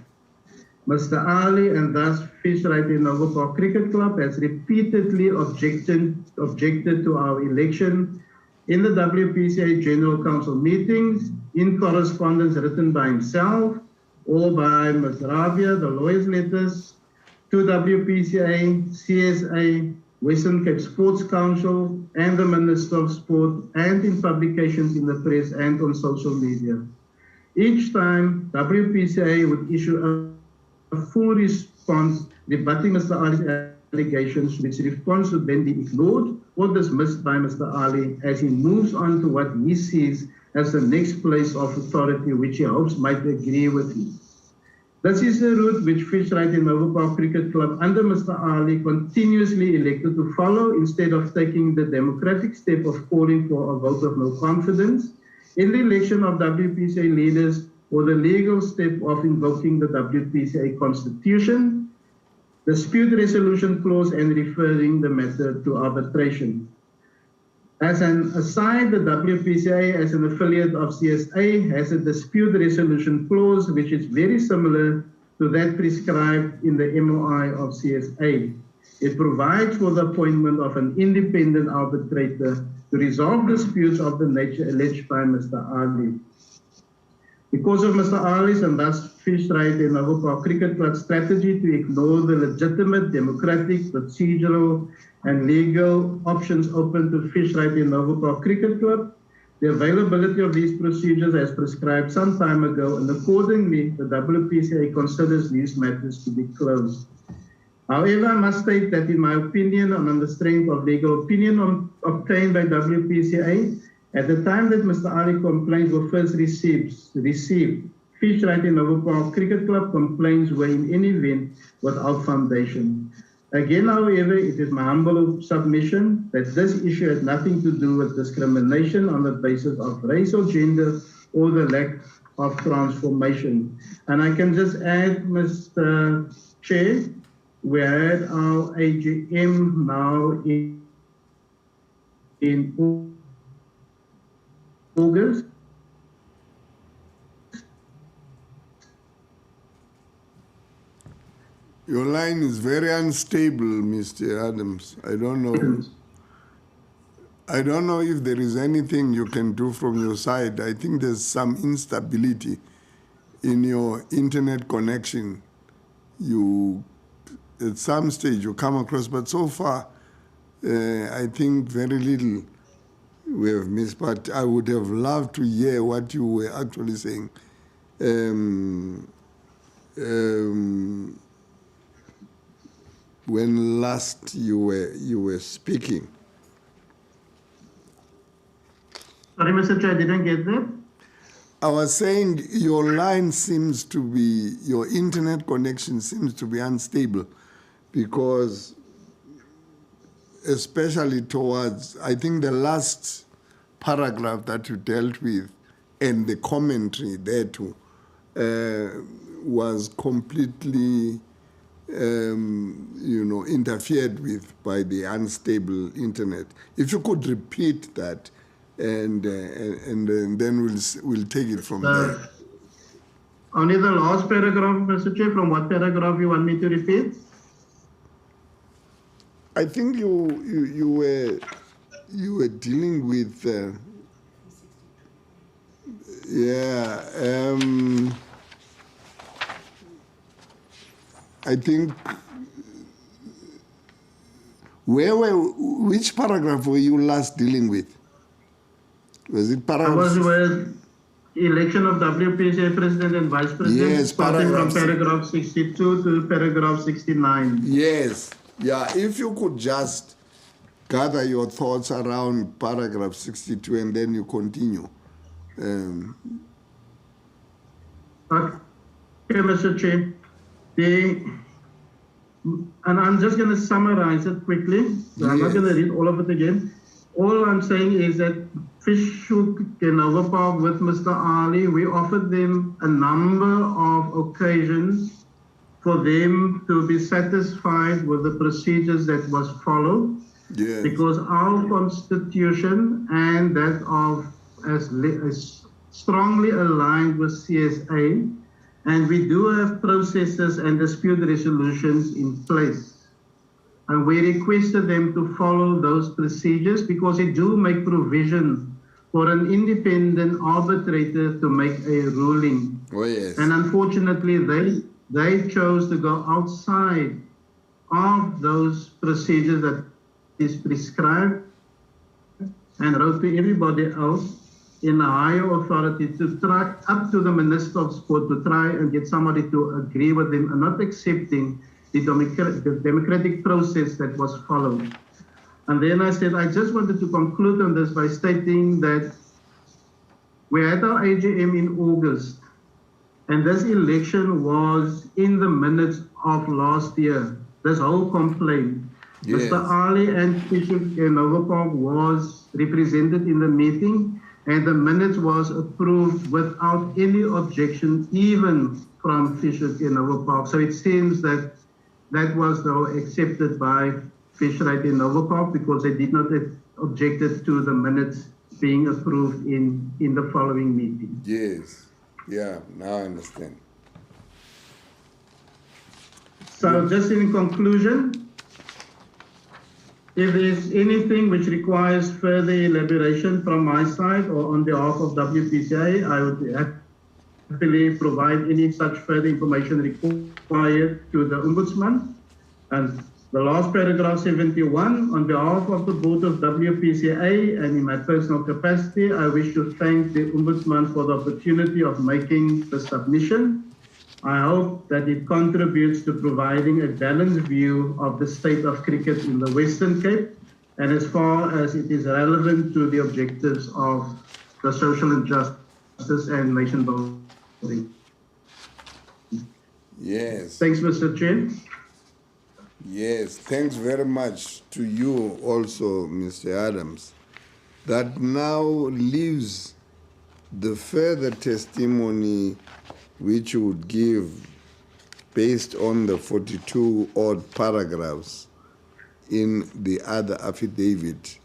Mr. Ali and thus Fishrite and Noble Park Cricket Club has repeatedly objected to our election in the WPCA General Council meetings, in correspondence written by himself or by Ms. Rabia, the lawyer's letters, to WPCA, CSA, Western Cape Sports Council, and the Minister of Sport, and in publications in the press and on social media. Each time, WPCA would issue a full response rebutting Mr. Ali's allegations, which response would then be ignored or dismissed by Mr. Ali as he moves on to what he sees as the next place of authority, which he hopes might agree with him. This is the route which Fishrite and Noble Park Cricket Club under Mr. Ali continuously elected to follow, instead of taking the democratic step of calling for a vote of no confidence in the election of WPCA leaders, or the legal step of invoking the WPCA Constitution, dispute resolution clause, and referring the matter to arbitration. As an aside, the WPCA, as an affiliate of CSA, has a dispute resolution clause which is very similar to that prescribed in the MOI of CSA. It provides for the appointment of an independent arbitrator to resolve disputes of the nature alleged by Mr. Ali. Because of Mr. Ali's and thus Fishrite and Noble Park Cricket Club's strategy to ignore the legitimate democratic, procedural, and legal options open to Fishrite and Noble Park Cricket Club, the availability of these procedures as prescribed some time ago, and accordingly, the WPCA considers these matters to be closed. However, I must state that in my opinion, and on the strength of legal opinion obtained by WPCA, at the time that Mr. Ali complaints were first received, Fishrite and Noble Park Cricket Club complaints were in any event without foundation. Again, however, it is my humble submission that this issue has nothing to do with discrimination on the basis of race or gender or the lack of transformation. And I can just add, Mr. Chair, we had our AGM now in August. Your line is very unstable, Mr. Adams. I don't know. I don't know if there is anything you can do from your side. I think there's some instability in your internet connection. You at some stage you come across, but so far, I think very little we have missed. But I would have loved to hear what you were actually saying. When last you were speaking. Sorry, Mr. Chair, I didn't get that. I was saying your line seems to be, your internet connection seems to be unstable, because especially towards, I think the last paragraph that you dealt with and the commentary there too was completely interfered with by the unstable internet. If you could repeat that, and then we'll take it from there. Only the last paragraph, Mr. Chair. From what paragraph you want me to repeat? I think you were dealing with I think which paragraph were you last dealing with? Was it paragraph? I was with election of WPCA president and vice president, yes, starting from paragraph 62 to paragraph 69. Yes, yeah. If you could just gather your thoughts around paragraph 62 and then you continue. Okay, Mr. Chair. And I'm just going to summarize it quickly. So I'm not going to read all of it again. All I'm saying is that Fishhook Genova Park with Mr. Ali, we offered them a number of occasions for them to be satisfied with the procedures that was followed. Yeah. Because our constitution and that of as strongly aligned with CSA, and we do have processes and dispute resolutions in place. And we requested them to follow those procedures because they do make provision for an independent arbitrator to make a ruling. Oh, yes. And unfortunately, they chose to go outside of those procedures that is prescribed and wrote to everybody else in a higher authority to try up to the Minister of Sport to try and get somebody to agree with them and not accepting the democratic process that was followed. And then I said, I just wanted to conclude on this by stating that we had our AGM in August, and this election was in the minutes of last year, this whole complaint. Yes. Mr. Ali and Fishhook Genova Park was represented in the meeting, and the minutes was approved without any objection, even from Fishhook Genova Park. So it seems that that was though accepted by Fishhook Genova Park because they did not object to the minutes being approved in the following meeting. Yes. Yeah, now I understand. So just in conclusion, if there's anything which requires further elaboration from my side or on behalf of WPCA, I would happily provide any such further information required to the Ombudsman. And the last paragraph 71, on behalf of the Board of WPCA and in my personal capacity, I wish to thank the Ombudsman for the opportunity of making the submission. I hope that it contributes to providing a balanced view of the state of cricket in the Western Cape, and as far as it is relevant to the objectives of the social injustice and nation building. Yes. Thanks, Mr. Chair. Yes, thanks very much to you also, Mr. Adams. That now leaves the further testimony which you would give based on the 42 odd paragraphs in the other affidavit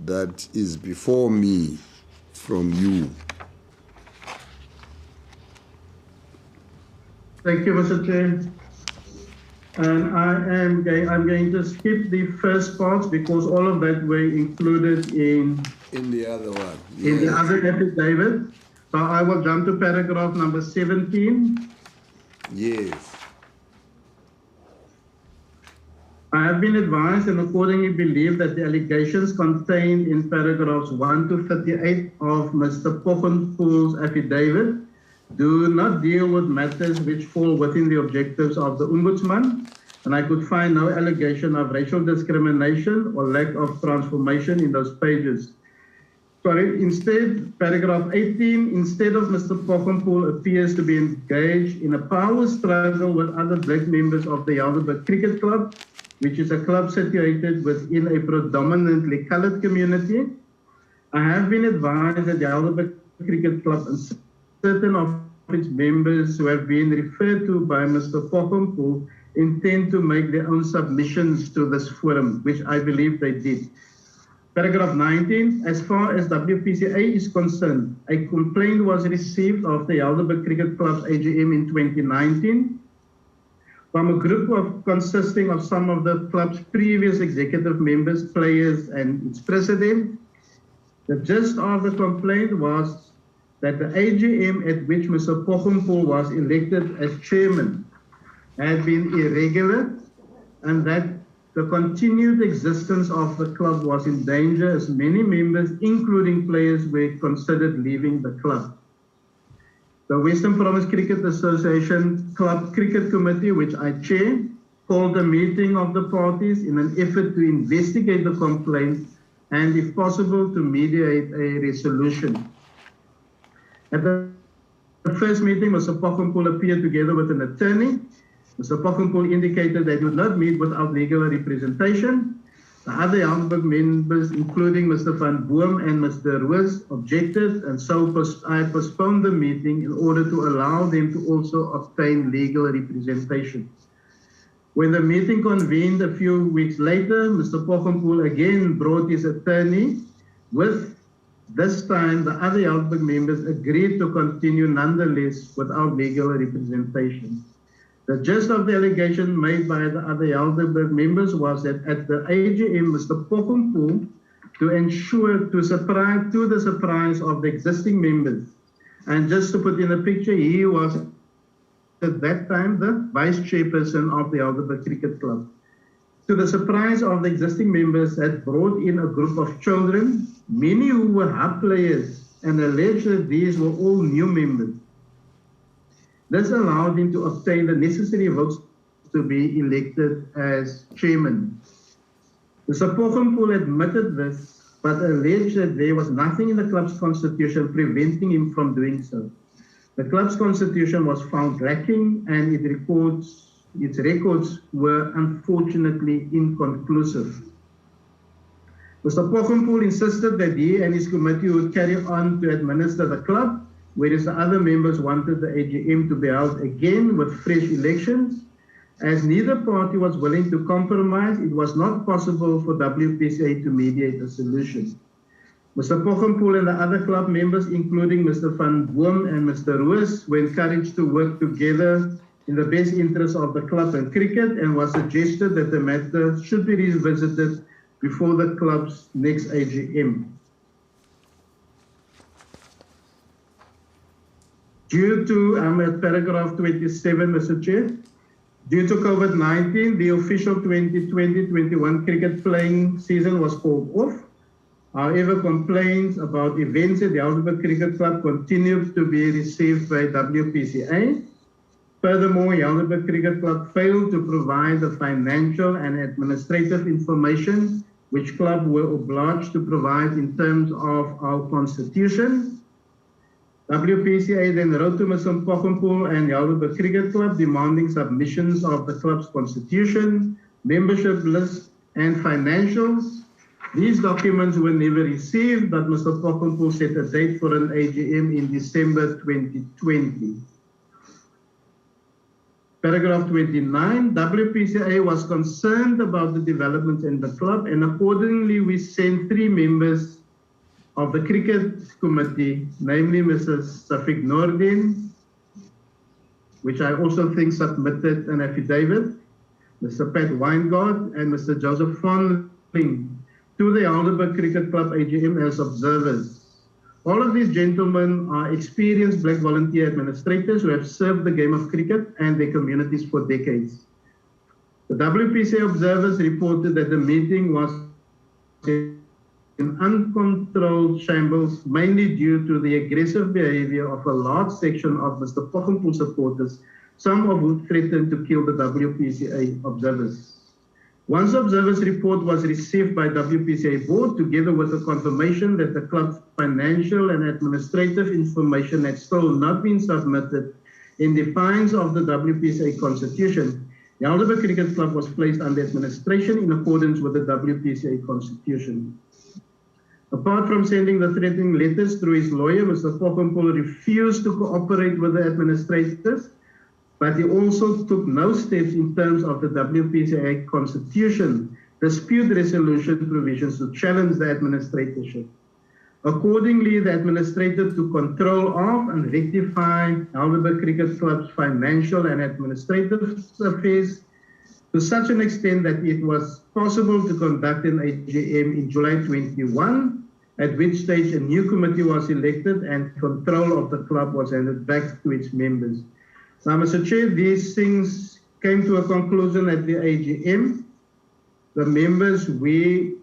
that is before me from you. Thank you, Mr. Chair. And I'm going to skip the first parts because all of that were included in the other one. Yes. In the other affidavit. So I will jump to paragraph number 17. Yes. I have been advised and accordingly believe that the allegations contained in paragraphs 1 to 38 of Mr. Pochenpoel's affidavit do not deal with matters which fall within the objectives of the Ombudsman, and I could find no allegation of racial discrimination or lack of transformation in those pages. Sorry, instead, paragraph 18, instead of Mr. Pochenpoel appears to be engaged in a power struggle with other black members of the Helderberg Cricket Club, which is a club situated within a predominantly colored community. I have been advised that the Helderberg Cricket Club and certain of its members who have been referred to by Mr. Pochenpoel intend to make their own submissions to this forum, which I believe they did. Paragraph 19, as far as WPCA is concerned, a complaint was received of the Helderberg Cricket Club's AGM in 2019 from a group consisting of some of the club's previous executive members, players, and its president. The gist of the complaint was that the AGM at which Mr. Pochenpoel was elected as chairman had been irregular, and that the continued existence of the club was in danger as many members, including players, were considered leaving the club. The Western Province Cricket Association Club Cricket Committee, which I chair, called a meeting of the parties in an effort to investigate the complaint and, if possible, to mediate a resolution. At the first meeting, Mr. Pochenpoel appeared together with an attorney. Mr. Pochenpoel indicated that he would not meet without legal representation. The other Helderberg members, including Mr. Van Boom and Mr. Roos, objected, and so I postponed the meeting in order to allow them to also obtain legal representation. When the meeting convened a few weeks later, Mr. Pochenpoel again brought his attorney with, this time, the other Helderberg members agreed to continue nonetheless without legal representation. The gist of the allegation made by the other Helderberg members was that at the AGM, Mr. Pochenpoel, to the surprise of the existing members, and just to put in a picture, he was at that time the vice chairperson of the Helderberg Cricket Club. To the surprise of the existing members, had brought in a group of children, many who were hub players, and alleged that these were all new members. This allowed him to obtain the necessary votes to be elected as chairman. Mr. Pochenpoel admitted this, but alleged that there was nothing in the club's constitution preventing him from doing so. The club's constitution was found lacking, and its records were unfortunately inconclusive. Mr. Pochenpoel insisted that he and his committee would carry on to administer the club, whereas the other members wanted the AGM to be held again with fresh elections. As neither party was willing to compromise, it was not possible for WPCA to mediate a solution. Mr. Pochenpoel and the other club members, including Mr. Van Boom and Mr. Roos, were encouraged to work together in the best interest of the club and cricket, and was suggested that the matter should be revisited before the club's next AGM. I'm at paragraph 27, Mr. Chair. Due to COVID-19, the official 2020-21 cricket playing season was called off. However, complaints about events at the Helderberg Cricket Club continued to be received by WPCA. Furthermore, Helderberg Cricket Club failed to provide the financial and administrative information which club were obliged to provide in terms of our constitution. WPCA then wrote to Mr. Pochenpoel and Helderberg Cricket Club demanding submissions of the club's constitution, membership list, and financials. These documents were never received, but Mr. Pochenpoel set a date for an AGM in December 2020. Paragraph 29, WPCA was concerned about the developments in the club, and accordingly we sent 3 members of the cricket committee, namely Mrs. Safik Nordin, which I also think submitted an affidavit, Mr. Pat Weingart, and Mr. Joseph Fonling, to the Helderberg Cricket Club AGM as observers. All of these gentlemen are experienced black volunteer administrators who have served the game of cricket and their communities for decades. The WPCA observers reported that the meeting was in uncontrolled shambles, mainly due to the aggressive behavior of a large section of Mr. Pochumpull supporters, some of whom threatened to kill the WPCA observers. Once the observers' report was received by WPCA board, together with a confirmation that the club's financial and administrative information had still not been submitted in defiance of the WPCA constitution, the Helderberg Cricket Club was placed under administration in accordance with the WPCA constitution. Apart from sending the threatening letters through his lawyer, Mr. Pochumpull refused to cooperate with the administrators, but he also took no steps in terms of the WPCA constitution dispute resolution provisions to challenge the administratorship. Accordingly, the administrator took control of and rectify Helderberg Cricket Club's financial and administrative affairs to such an extent that it was possible to conduct an AGM in July 21, at which stage a new committee was elected and control of the club was handed back to its members. Now, Mr. Chair, these things came to a conclusion at the AGM. The members, we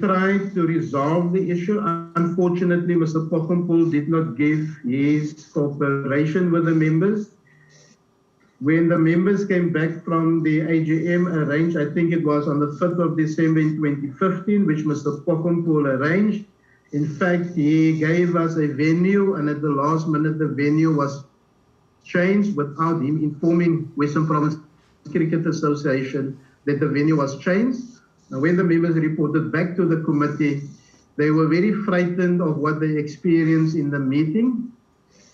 tried to resolve the issue. Unfortunately, Mr. Pochumpull did not give his cooperation with the members. When the members came back from the AGM arranged, I think it was on the 5th of December in 2015, which Mr. Pochumpull arranged. In fact, he gave us a venue, and at the last minute, the venue was changed without him informing Western Province Cricket Association that the venue was changed. Now, when the members reported back to the committee, they were very frightened of what they experienced in the meeting,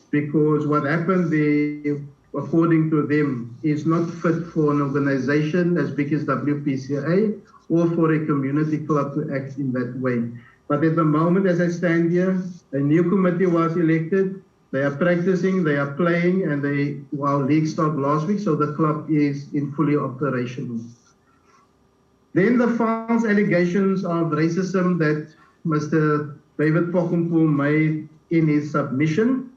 because what happened there, according to them, is not fit for an organization as big as WPCA or for a community club to act in that way. But at the moment, as I stand here, a new committee was elected. They are practicing, they are playing, and our league started last week, so the club is in fully operational. Then the false allegations of racism that Mr. David Pochumpull made in his submission.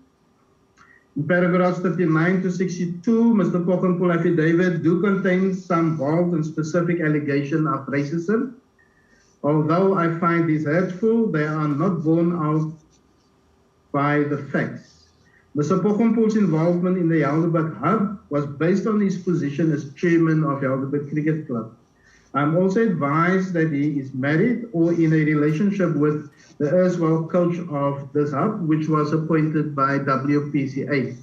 In paragraphs 39 to 62, Mr. Pochumpull affidavit do contain some bold and specific allegation of racism. Although I find these hurtful, they are not borne out by the facts. Mr. Pochumpull's involvement in the Helderberg Hub was based on his position as chairman of Helderberg Cricket Club. I'm also advised that he is married or in a relationship with the erstwhile coach of this hub, which was appointed by WPCA.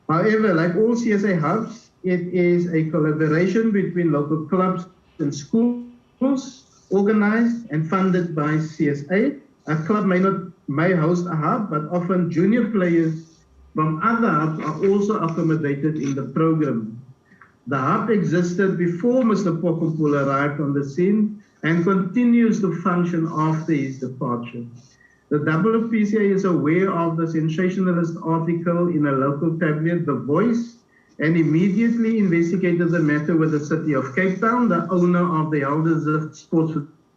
However, like all CSA hubs, it is a collaboration between local clubs and schools, organized and funded by CSA. A club may host a hub, but often junior players from other hubs are also accommodated in the program. The hub existed before Mr. Pochumpull arrived on the scene and continues to function after his departure. The WPCA is aware of the sensationalist article in a local tabloid, The Voice, and immediately investigated the matter with the City of Cape Town, the owner of the Helderberg Sports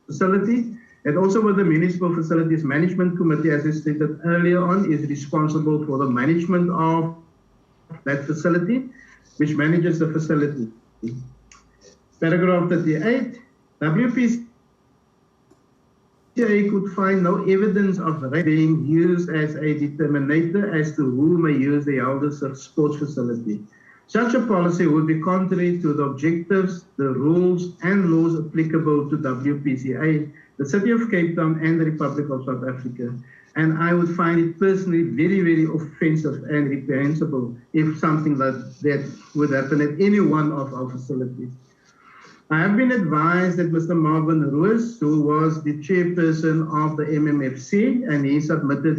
Facility, and also with the Municipal Facilities Management Committee, as I stated earlier on, is responsible for the management of that facility, which manages the facility. Paragraph 38, WPCA could find no evidence of race being used as a determinator as to who may use the Helderberg Sports Facility. Such a policy would be contrary to the objectives, the rules and laws applicable to WPCA, the City of Cape Town and the Republic of South Africa. And I would find it personally very, very offensive and reprehensible if something like that would happen at any one of our facilities. I have been advised that Mr. Marvin Roos, who was the chairperson of the MMFC, and he submitted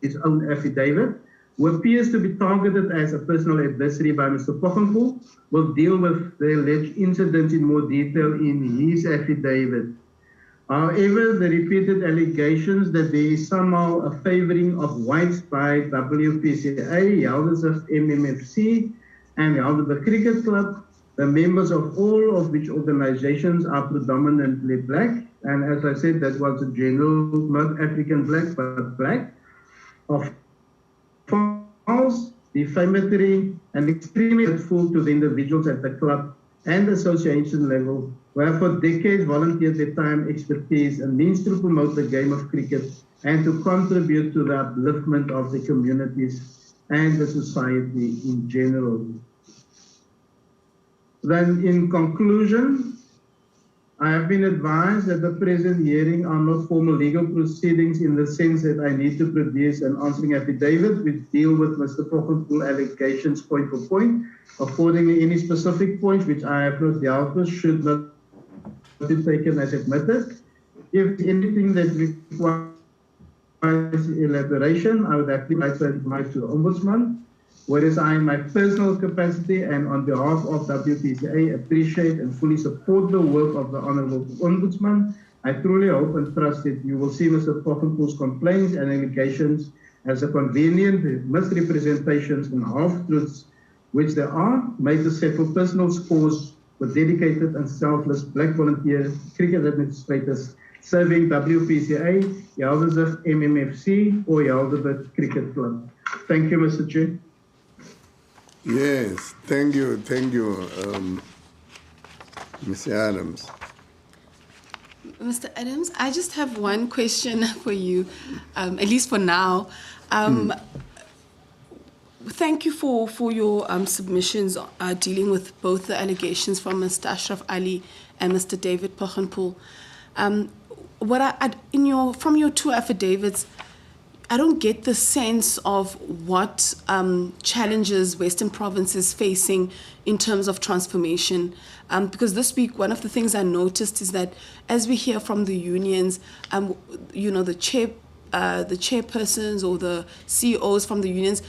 his own affidavit, who appears to be targeted as a personal adversary by Mr. Pochumpull, will deal with the alleged incidents in more detail in his affidavit. However, the repeated allegations that there is somehow a favoring of whites by WPCA, Helderberg MMFC, and Helderberg Cricket Club, the members of all of which organizations are predominantly black, and as I said, that was a general, not African black, but black, of false defamatory, and extremely hurtful to the individuals at the club and association level who have for decades volunteered their time, expertise, and means to promote the game of cricket and to contribute to the upliftment of the communities and the society in general. Then, in conclusion, I have been advised that the present hearing are not formal legal proceedings in the sense that I need to produce an answering affidavit which deal with Mr. Pochenpoel allegations point for point. Accordingly, any specific points which I have not dealt with should not be taken as admitted. If anything that requires elaboration, I would actually like to invite to the Ombudsman, whereas I, in my personal capacity and on behalf of WPCA, appreciate and fully support the work of the Honourable Ombudsman. I truly hope and trust that you will see Mr. Pochenpoel's complaints and allegations as a convenient misrepresentations and half-truths, which there are, made to settle personal scores with dedicated and selfless black volunteer cricket administrators serving WPCA, Helderberg MMFC, or Helderberg Cricket Club. Thank you, Mr. Chair. Yes, thank you, Mr. Adams. Mr. Adams, I just have one question for you, at least for now. Thank you for your submissions dealing with both the allegations from Mr. Ashraf Ali and Mr. David Pochenpoel. From your two affidavits, I don't get the sense of what challenges Western Province is facing in terms of transformation. Because this week, one of the things I noticed is that as we hear from the unions, the chairpersons or the CEOs from the unions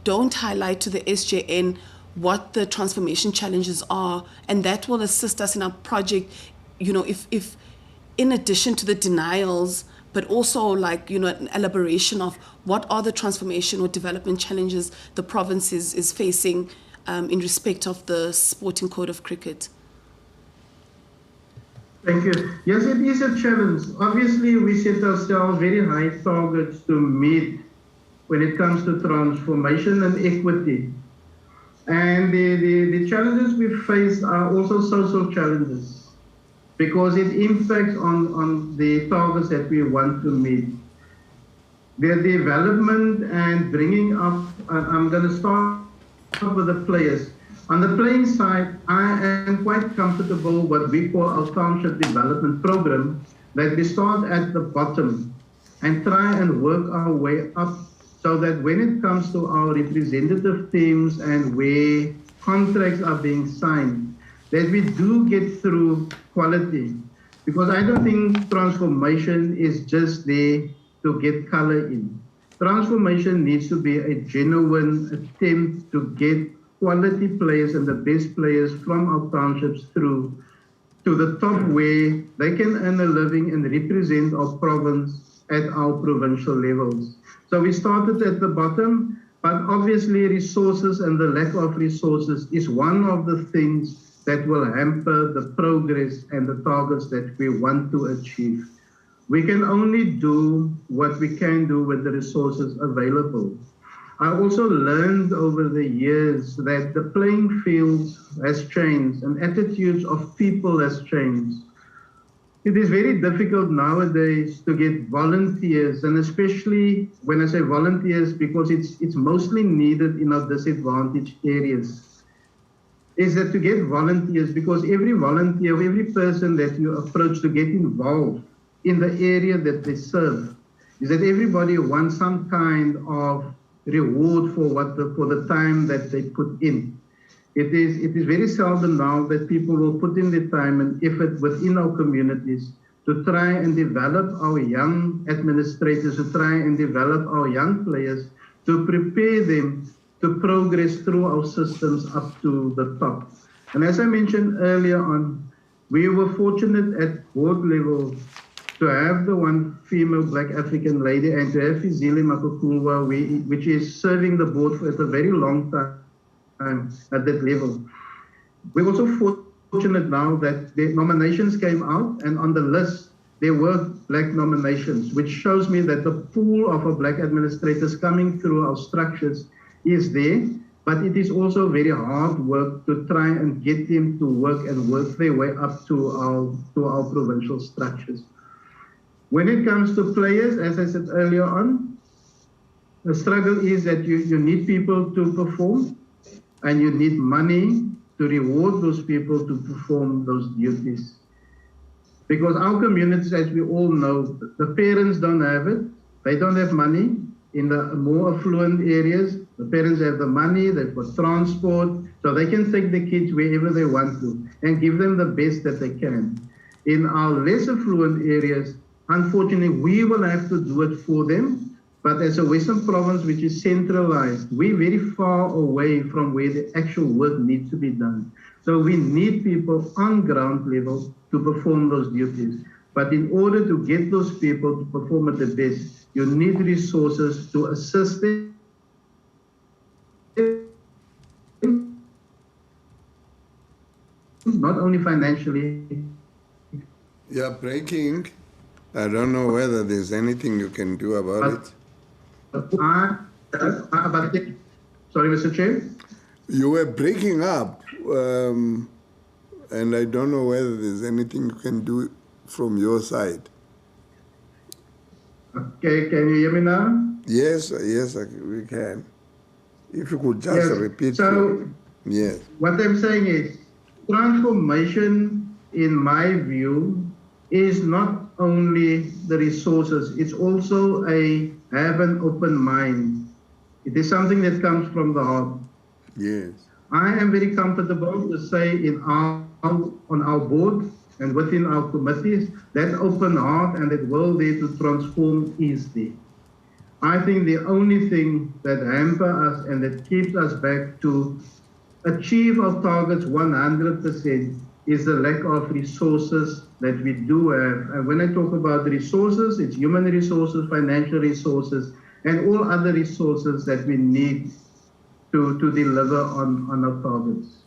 don't highlight to the SJN what the transformation challenges are, and that will assist us in our project. If in addition to the denials, but also an elaboration of what are the transformation or development challenges the province is facing in respect of the Sporting Code of Cricket. Thank you. Yes, it is a challenge. Obviously, we set ourselves very high targets to meet when it comes to transformation and equity. And the challenges we face are also social challenges, because it impacts on the targets that we want to meet. The development and bringing up, I'm going to start with the players. On the playing side, I am quite comfortable with what we call our township development program, that we start at the bottom and try and work our way up, so that when it comes to our representative teams and where contracts are being signed, that we do get through quality. Because I don't think transformation is just there to get color in. Transformation needs to be a genuine attempt to get quality players and the best players from our townships through to the top, where they can earn a living and represent our province at our provincial levels. So we started at the bottom, but obviously resources and the lack of resources is one of the things that will hamper the progress and the targets that we want to achieve. We can only do what we can do with the resources available. I also learned over the years that the playing field has changed and attitudes of people has changed. It is very difficult nowadays to get volunteers, and especially when I say volunteers, because it's mostly needed in our disadvantaged areas, is that to get volunteers, because every volunteer, every person that you approach to get involved in the area that they serve, is that everybody wants some kind of reward for the time that they put in. It is very seldom now that people will put in the time and effort within our communities to try and develop our young administrators, to try and develop our young players, to prepare them to progress through our systems up to the top. And as I mentioned earlier on, we were fortunate at board level to have the one female Black African lady and to have Fizile Makukulwa, which is serving the board for a very long time at that level. We're also fortunate now that the nominations came out, and on the list there were Black nominations, which shows me that the pool of our Black administrators coming through our structures is there, but it is also very hard work to try and get them to work and work their way up to our provincial structures. When it comes to players, as I said earlier on, the struggle is that you need people to perform, and you need money to reward those people to perform those duties. Because our communities, as we all know, the parents don't have it. They don't have money. In the more affluent areas, the parents have the money, they've got transport, so they can take the kids wherever they want to and give them the best that they can. In our less affluent areas, unfortunately, we will have to do it for them. But as a Western Province, which is centralized, we're very far away from where the actual work needs to be done. So we need people on ground level to perform those duties. But in order to get those people to perform at the best, you need resources to assist them, not only financially. You're breaking. I don't know whether there's anything you can do about it. Sorry, Mr. Chair? You were breaking up, and I don't know whether there's anything you can do from your side. Okay, can you hear me now? Yes, we can. If you could just repeat. So, yes. What I'm saying is, transformation, in my view, is not only the resources, it's also have an open mind. It is something that comes from the heart. Yes. I am very comfortable to say on our board and within our committees, that open heart and that will there to transform is there. I think the only thing that hampers us and that keeps us back to achieve our targets 100% is the lack of resources that we do have. And when I talk about resources, it's human resources, financial resources, and all other resources that we need to deliver on our targets.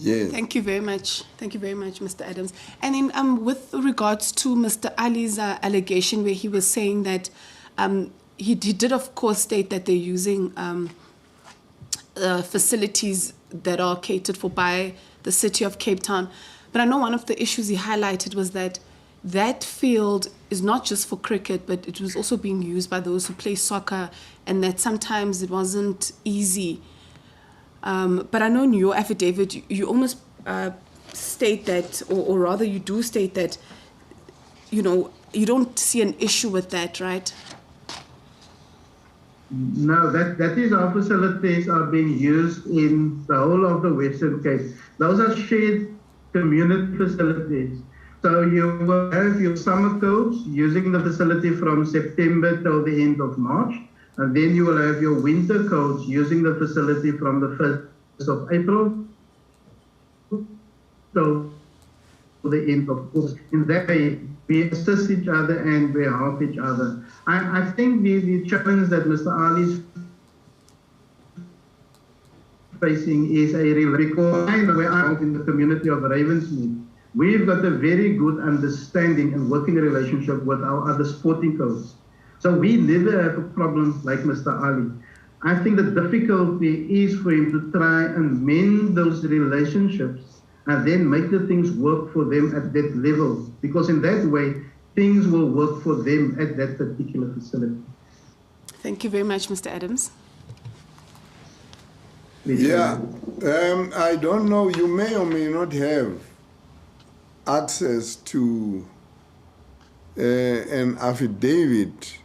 Yes. Thank you very much. Thank you very much, Mr. Adams. And in with regards to Mr. Ali's allegation, where he was saying that he did, of course, state that they're using facilities that are catered for by the city of Cape Town. But I know one of the issues he highlighted was that that field is not just for cricket, but it was also being used by those who play soccer, and that sometimes it wasn't easy. But I know in your affidavit, you almost state that, or rather you do state that, you don't see an issue with that, right? No, that is our facilities are being used in the whole of the Western Cape. Those are shared community facilities. So you will have your summer codes using the facility from September till the end of March. And then you will have your winter codes using the facility from the 1st of April till the end of August. In that way, we assist each other and we help each other. I think the challenge that Mr. Ali is facing is a real, because I know where I'm in the community of Ravensmead. We've got a very good understanding and working relationship with our other sporting codes. So we never have a problem like Mr. Ali. I think the difficulty is for him to try and mend those relationships and then make the things work for them at that level. Because in that way, things will work for them at that particular facility. Thank you very much, Mr. Adams. Yeah, I don't know, you may or may not have access to an affidavit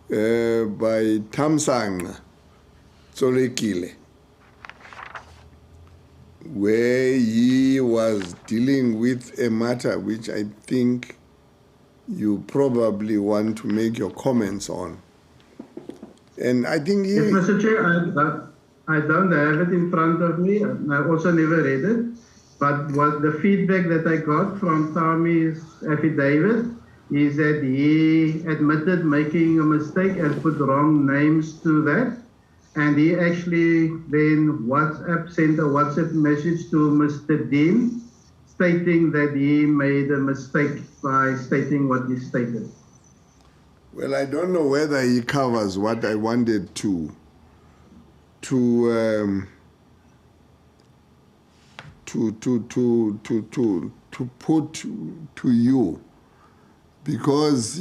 by Thamsanqa Tsolekile, where he was dealing with a matter which I think you probably want to make your comments on. And I think he... Yes, Mr. Chair, I don't have it in front of me. I also never read it. But what the feedback that I got from Tommy's affidavit is that he admitted making a mistake and put wrong names to that. And he actually then sent a WhatsApp message to Mr. Dean stating that he made a mistake by stating what he stated. Well, I don't know whether he covers what I wanted to put to you, because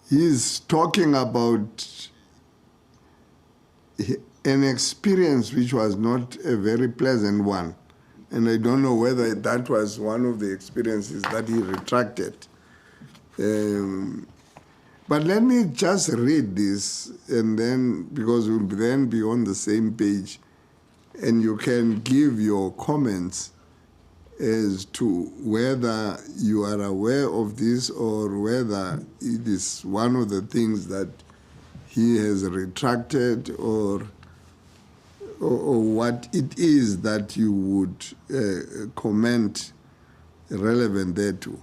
he's talking about an experience which was not a very pleasant one. And I don't know whether that was one of the experiences that he retracted. But let me just read this, and then, because we'll then be on the same page, and you can give your comments as to whether you are aware of this or whether it is one of the things that he has retracted, or what it is that you would comment relevant thereto.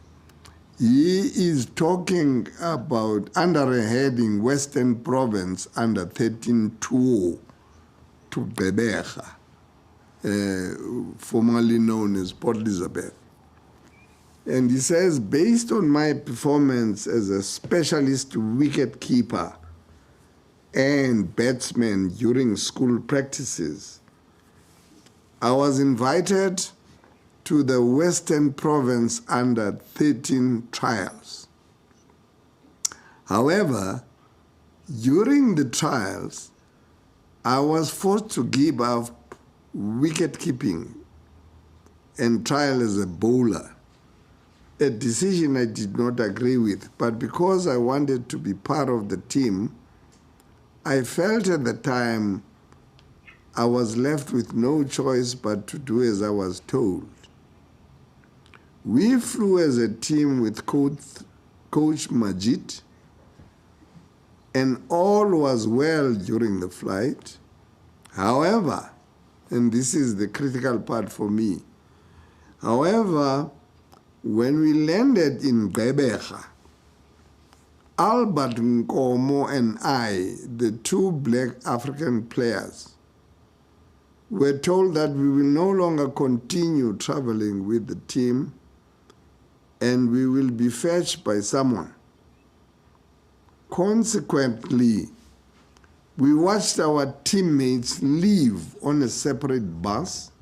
He is talking about, under a heading, Western Province under 13-2 to Bebeja, formerly known as Port Elizabeth. And he says, based on my performance as a specialist wicket keeper and batsman during school practices, I was invited to the Western Province under 13 trials. However, during the trials, I was forced to give up wicket keeping and trial as a bowler, a decision I did not agree with, but because I wanted to be part of the team, I felt at the time I was left with no choice but to do as I was told. We flew as a team with Coach Majid, and all was well during the flight. However, and this is the critical part for me, however, when we landed in Bebeja, Albert Nkomo and I, the two black African players, were told that we will no longer continue traveling with the team and we will be fetched by someone. Consequently, we watched our teammates leave on a separate bus,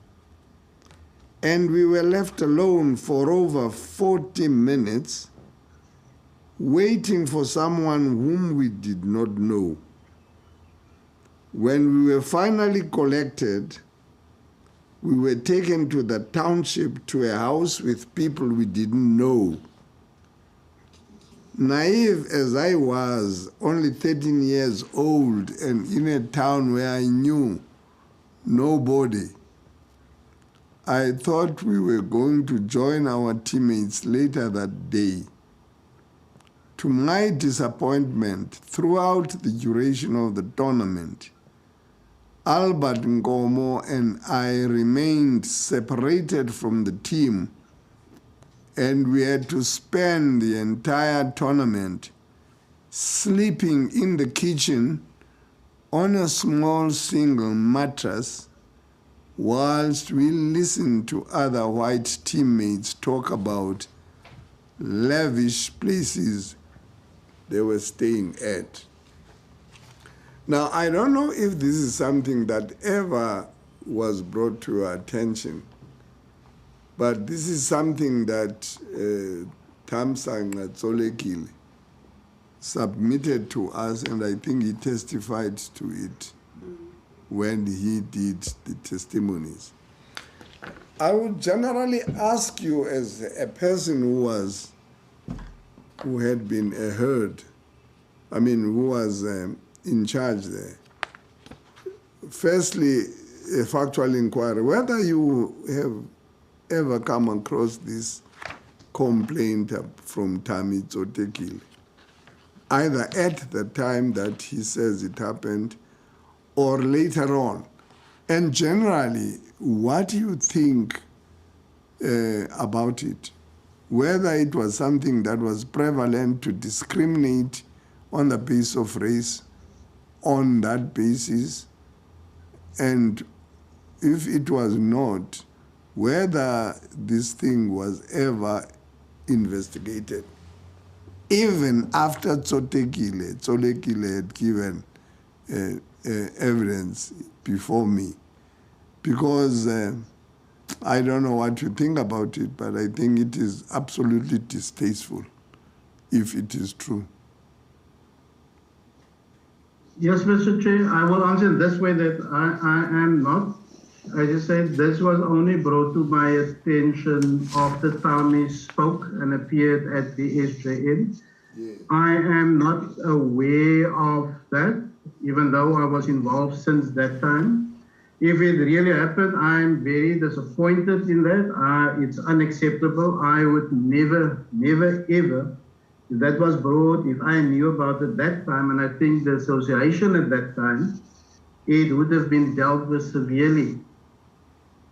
and we were left alone for over 40 minutes waiting for someone whom we did not know. When we were finally collected, we were taken to the township to a house with people we didn't know. Naive as I was, only 13 years old, and in a town where I knew nobody, I thought we were going to join our teammates later that day. To my disappointment, throughout the duration of the tournament, Albert Nkomo and I remained separated from the team, and we had to spend the entire tournament sleeping in the kitchen on a small single mattress whilst we listened to other white teammates talk about lavish places they were staying at. Now, I don't know if this is something that ever was brought to your attention, but this is something that Thamsanqa Tsolekile submitted to us, and I think he testified to it when he did the testimonies. I would generally ask you, as a person who had been who was in charge there, firstly, a factual inquiry, whether you have ever come across this complaint from Thami Tsotekile, either at the time that he says it happened or later on. And generally, what do you think about it? Whether it was something that was prevalent to discriminate on the basis of race, on that basis, and if it was not, whether this thing was ever investigated. even after Tsolekile had given evidence before me. Because I don't know what you think about it, but I think it is absolutely distasteful if it is true. Yes, Mr. Chair, I will answer in this way that I am not. I just said this was only brought to my attention after Tami spoke and appeared at the SJN. Yeah. I am not aware of that, even though I was involved since that time. If it really happened, I'm very disappointed in that. It's unacceptable. I would never, ever, if that was brought, if I knew about it that time, and I think the association at that time, it would have been dealt with severely.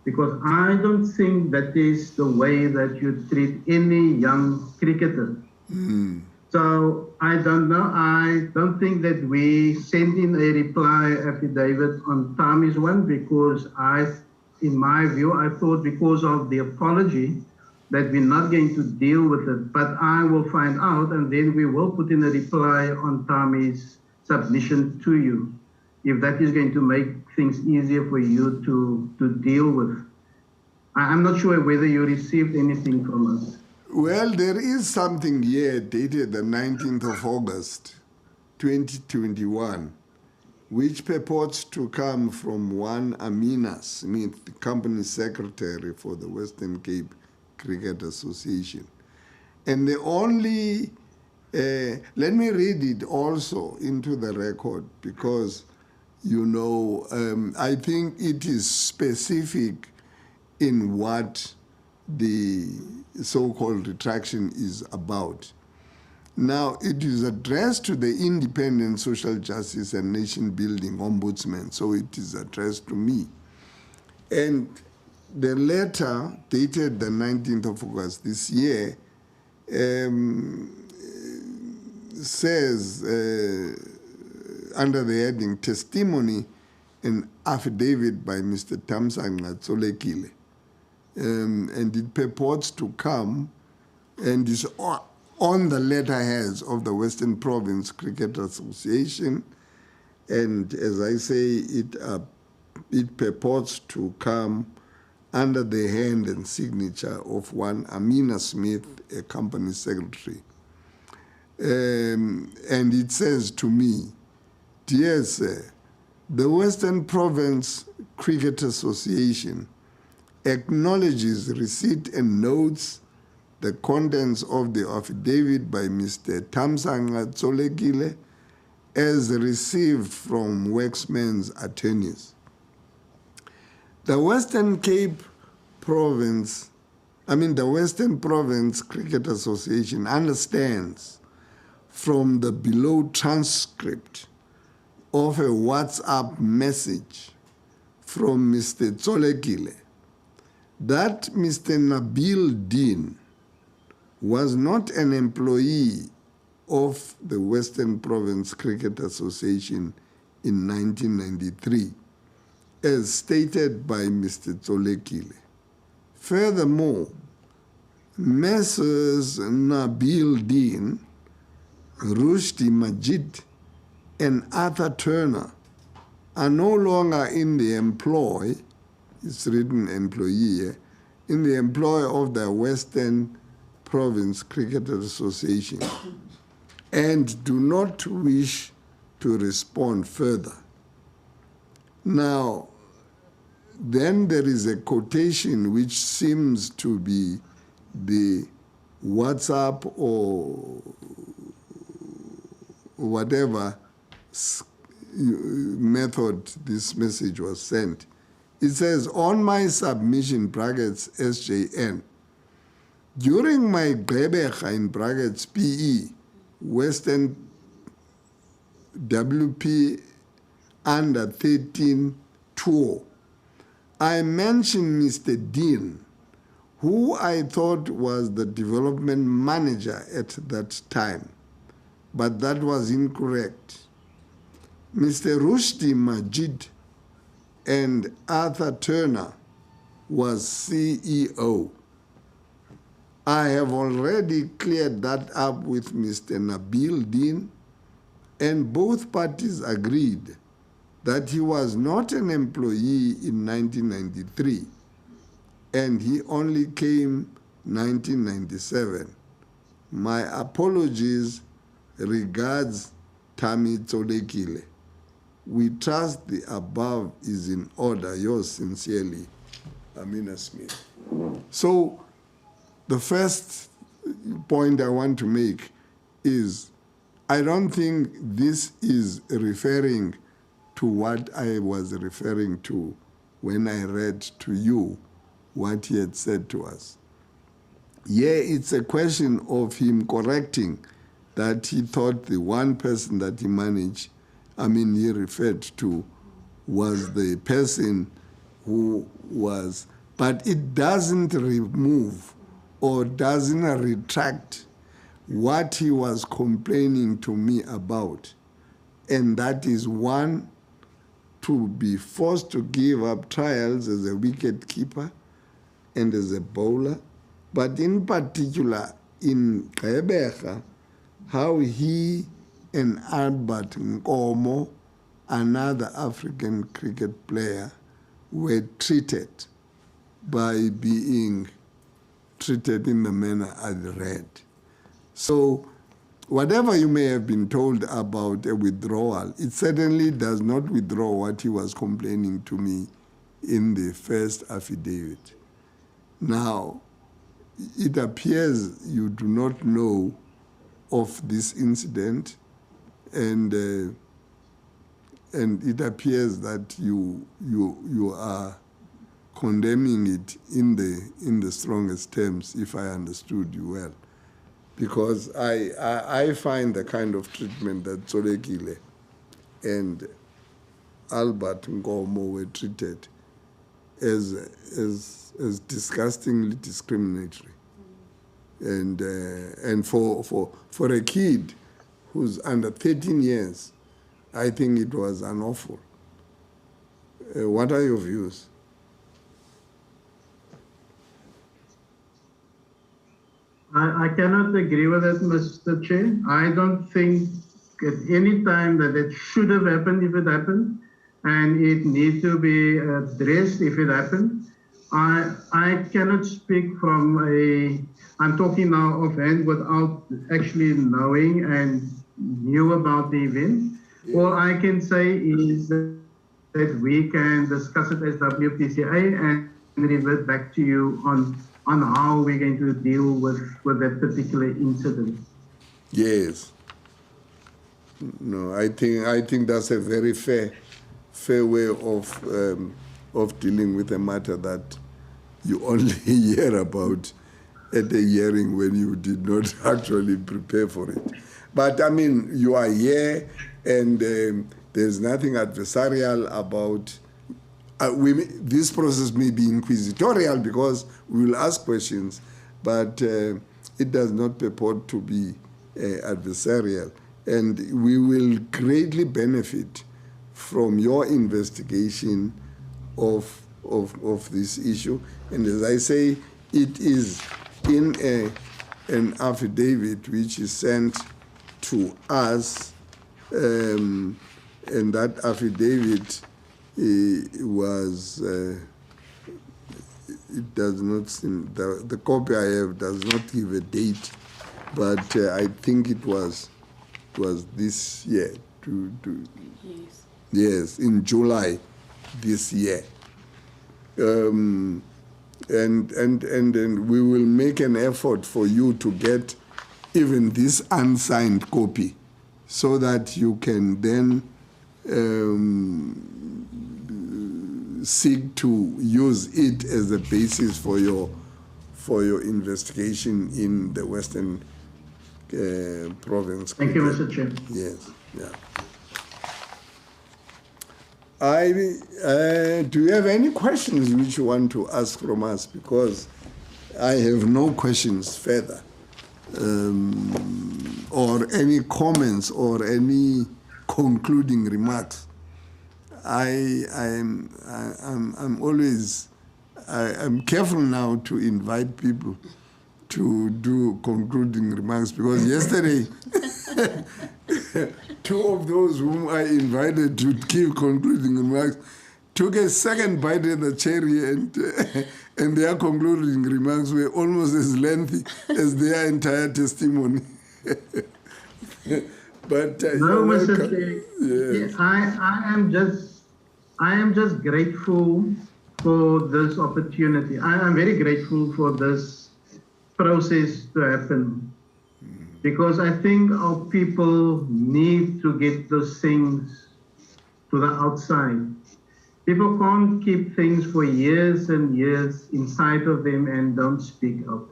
Because I don't think that is the way that you treat any young cricketer. So I don't know. I don't think that we sent in a reply affidavit on Tami's one because in my view, I thought because of the apology that we're not going to deal with it. But I will find out and then we will put in a reply on Tami's submission to you if that is going to make things easier for you to deal with. I'm not sure whether you received anything from us. Well, there is something here dated the 19th of August, 2021, which purports to come from one Amina Smith, the company secretary for the Western Cape Cricket Association. And the only, let me read it also into the record because, you know, I think it is specific in what the so-called retraction is about. Now, it is addressed to the Independent Social Justice and Nation Building Ombudsman, so it is addressed to me. And the letter dated the 19th of August this year says, under the heading, Testimony and Affidavit by Mr. Thamsanqa Tsolekile. And it purports to come and is on the letterheads of the Western Province Cricket Association. And as I say, it purports to come under the hand and signature of one Amina Smith, a company secretary. And it says to me, "Dear sir, the Western Province Cricket Association acknowledges receipt and notes the contents of the affidavit by Mr. Thamsanqa Tsolekile as received from Worksman's attorneys. The Western Province Cricket Association understands from the below transcript of a WhatsApp message from Mr. Tsolekile that Mr. Nabil Dean was not an employee of the Western Province Cricket Association in 1993, as stated by Mr. Tsolekile. Furthermore, Messrs. Nabil Dean, Rushdie Majid, and Arthur Turner are no longer in the employ, it's written employee, in the employ of the Western Province Cricket Association and do not wish to respond further." Now, then there is a quotation which seems to be the WhatsApp or whatever method this message was sent. It says, "On my submission, brackets SJN, during my Gqeberha in brackets PE, Western WP under 13 tour, I mentioned Mr. Dean, who I thought was the development manager at that time, but that was incorrect. Mr. Rushdie Majid and Arthur Turner was CEO. I have already cleared that up with Mr. Nabil Din, and both parties agreed that he was not an employee in 1993, and he only came 1997. My apologies. Regards, Tammy Tsolekile. We trust the above is in order. Yours sincerely, Amina Smith. So the first point I want to make is I don't think this is referring to what I was referring to when I read to you what he had said to us. Yeah, it's a question of him correcting that he thought the one person that he managed, he referred to, was the person who was, but it doesn't remove or doesn't retract what he was complaining to me about. And that is, one, to be forced to give up trials as a wicket keeper and as a bowler, but in particular in Gqeberha, how he and Albert Nkomo, another African cricket player, were treated by being treated in the manner I read. So whatever you may have been told about a withdrawal, it certainly does not withdraw what he was complaining to me in the first affidavit. Now, it appears you do not know of this incident, and it appears that you are condemning it in the strongest terms, if I understood you well, because I find the kind of treatment that Tsolekile and Albert Nkomo were treated as disgustingly discriminatory, and for a kid who's under 13 years, I think it was unlawful. What are your views? I cannot agree with that, Mr. Chair. I don't think at any time that it should have happened if it happened, and it needs to be addressed if it happened. I cannot speak I'm talking now offhand without actually knowing and knew about the event. Yeah. All I can say is that we can discuss it as WPCA and revert back to you on how we're going to deal with that particular incident. Yes. No, I think that's a very fair way of dealing with a matter that you only hear about at a hearing when you did not actually prepare for it. But you are here, and there's nothing adversarial about. This process may be inquisitorial because we will ask questions, but it does not purport to be adversarial. And we will greatly benefit from your investigation of this issue. And as I say, it is in an affidavit which is sent to us, and that affidavit was, it does not seem, the copy I have does not give a date, but I think it was this year. Yes, in July this year. And we will make an effort for you to get even this unsigned copy so that you can then seek to use it as a basis for your investigation in the Western Province. Thank you, Mr. Chair. Yes, yeah. Do you have any questions which you want to ask from us? Because I have no questions further, or any comments or any concluding remarks. I'm always careful now to invite people to do concluding remarks, because yesterday, two of those whom I invited to give concluding remarks took a second bite at the cherry, and their concluding remarks were almost as lengthy as their entire testimony. But no, Mr. Chair. Yes. I am just grateful for this opportunity. I am very grateful for this process to happen, because I think our people need to get those things to the outside. People can't keep things for years and years inside of them and don't speak out.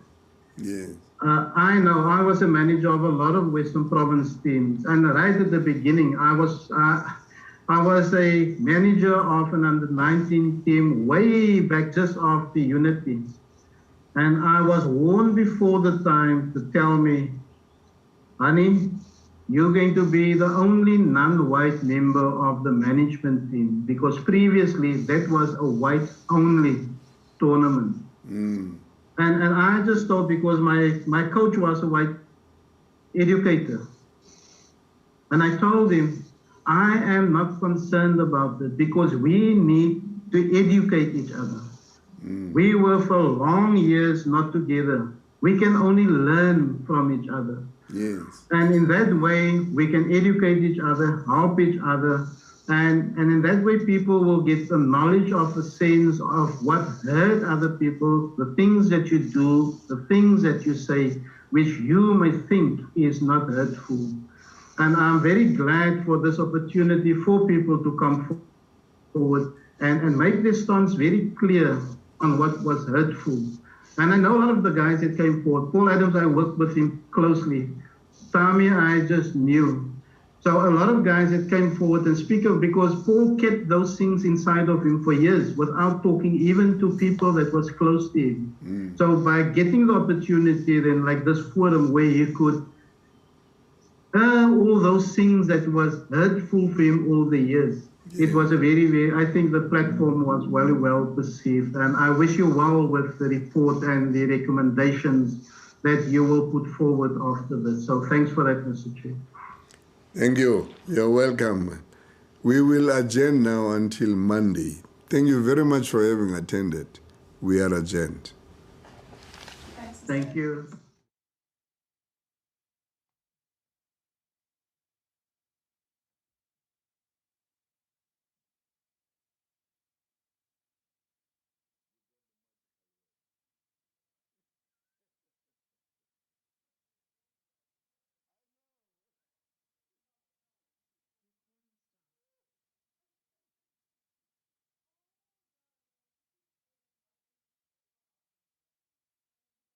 Yes. I know I was a manager of a lot of Western Province teams, and right at the beginning, I was a manager of an under-19 team way back just after Unity, and I was warned before the time to tell me, honey, you're going to be the only non-white member of the management team, because previously that was a white-only tournament. And I just thought, because my coach was a white educator, and I told him, I am not concerned about it, because we need to educate each other. We were for long years not together. We can only learn from each other. Yes. And in that way, we can educate each other, help each other, and in that way, people will get the knowledge of a sense of what hurt other people, the things that you do, the things that you say, which you may think is not hurtful. And I'm very glad for this opportunity for people to come forward and make their stance very clear on what was hurtful. And I know a lot of the guys that came forward. Paul Adams, I worked with him closely. Tommy, I just knew. So a lot of guys that came forward and speak up, because Paul kept those things inside of him for years without talking even to people that was close to him. So by getting the opportunity then, like this forum where he could all those things that was hurtful for him all the years, it was a very, very, I think the platform was very well perceived. And I wish you well with the report and the recommendations that you will put forward after this. So thanks for that, Mr. Chair. Thank you. You're welcome. We will adjourn now until Monday. Thank you very much for having attended. We are adjourned. Thank you.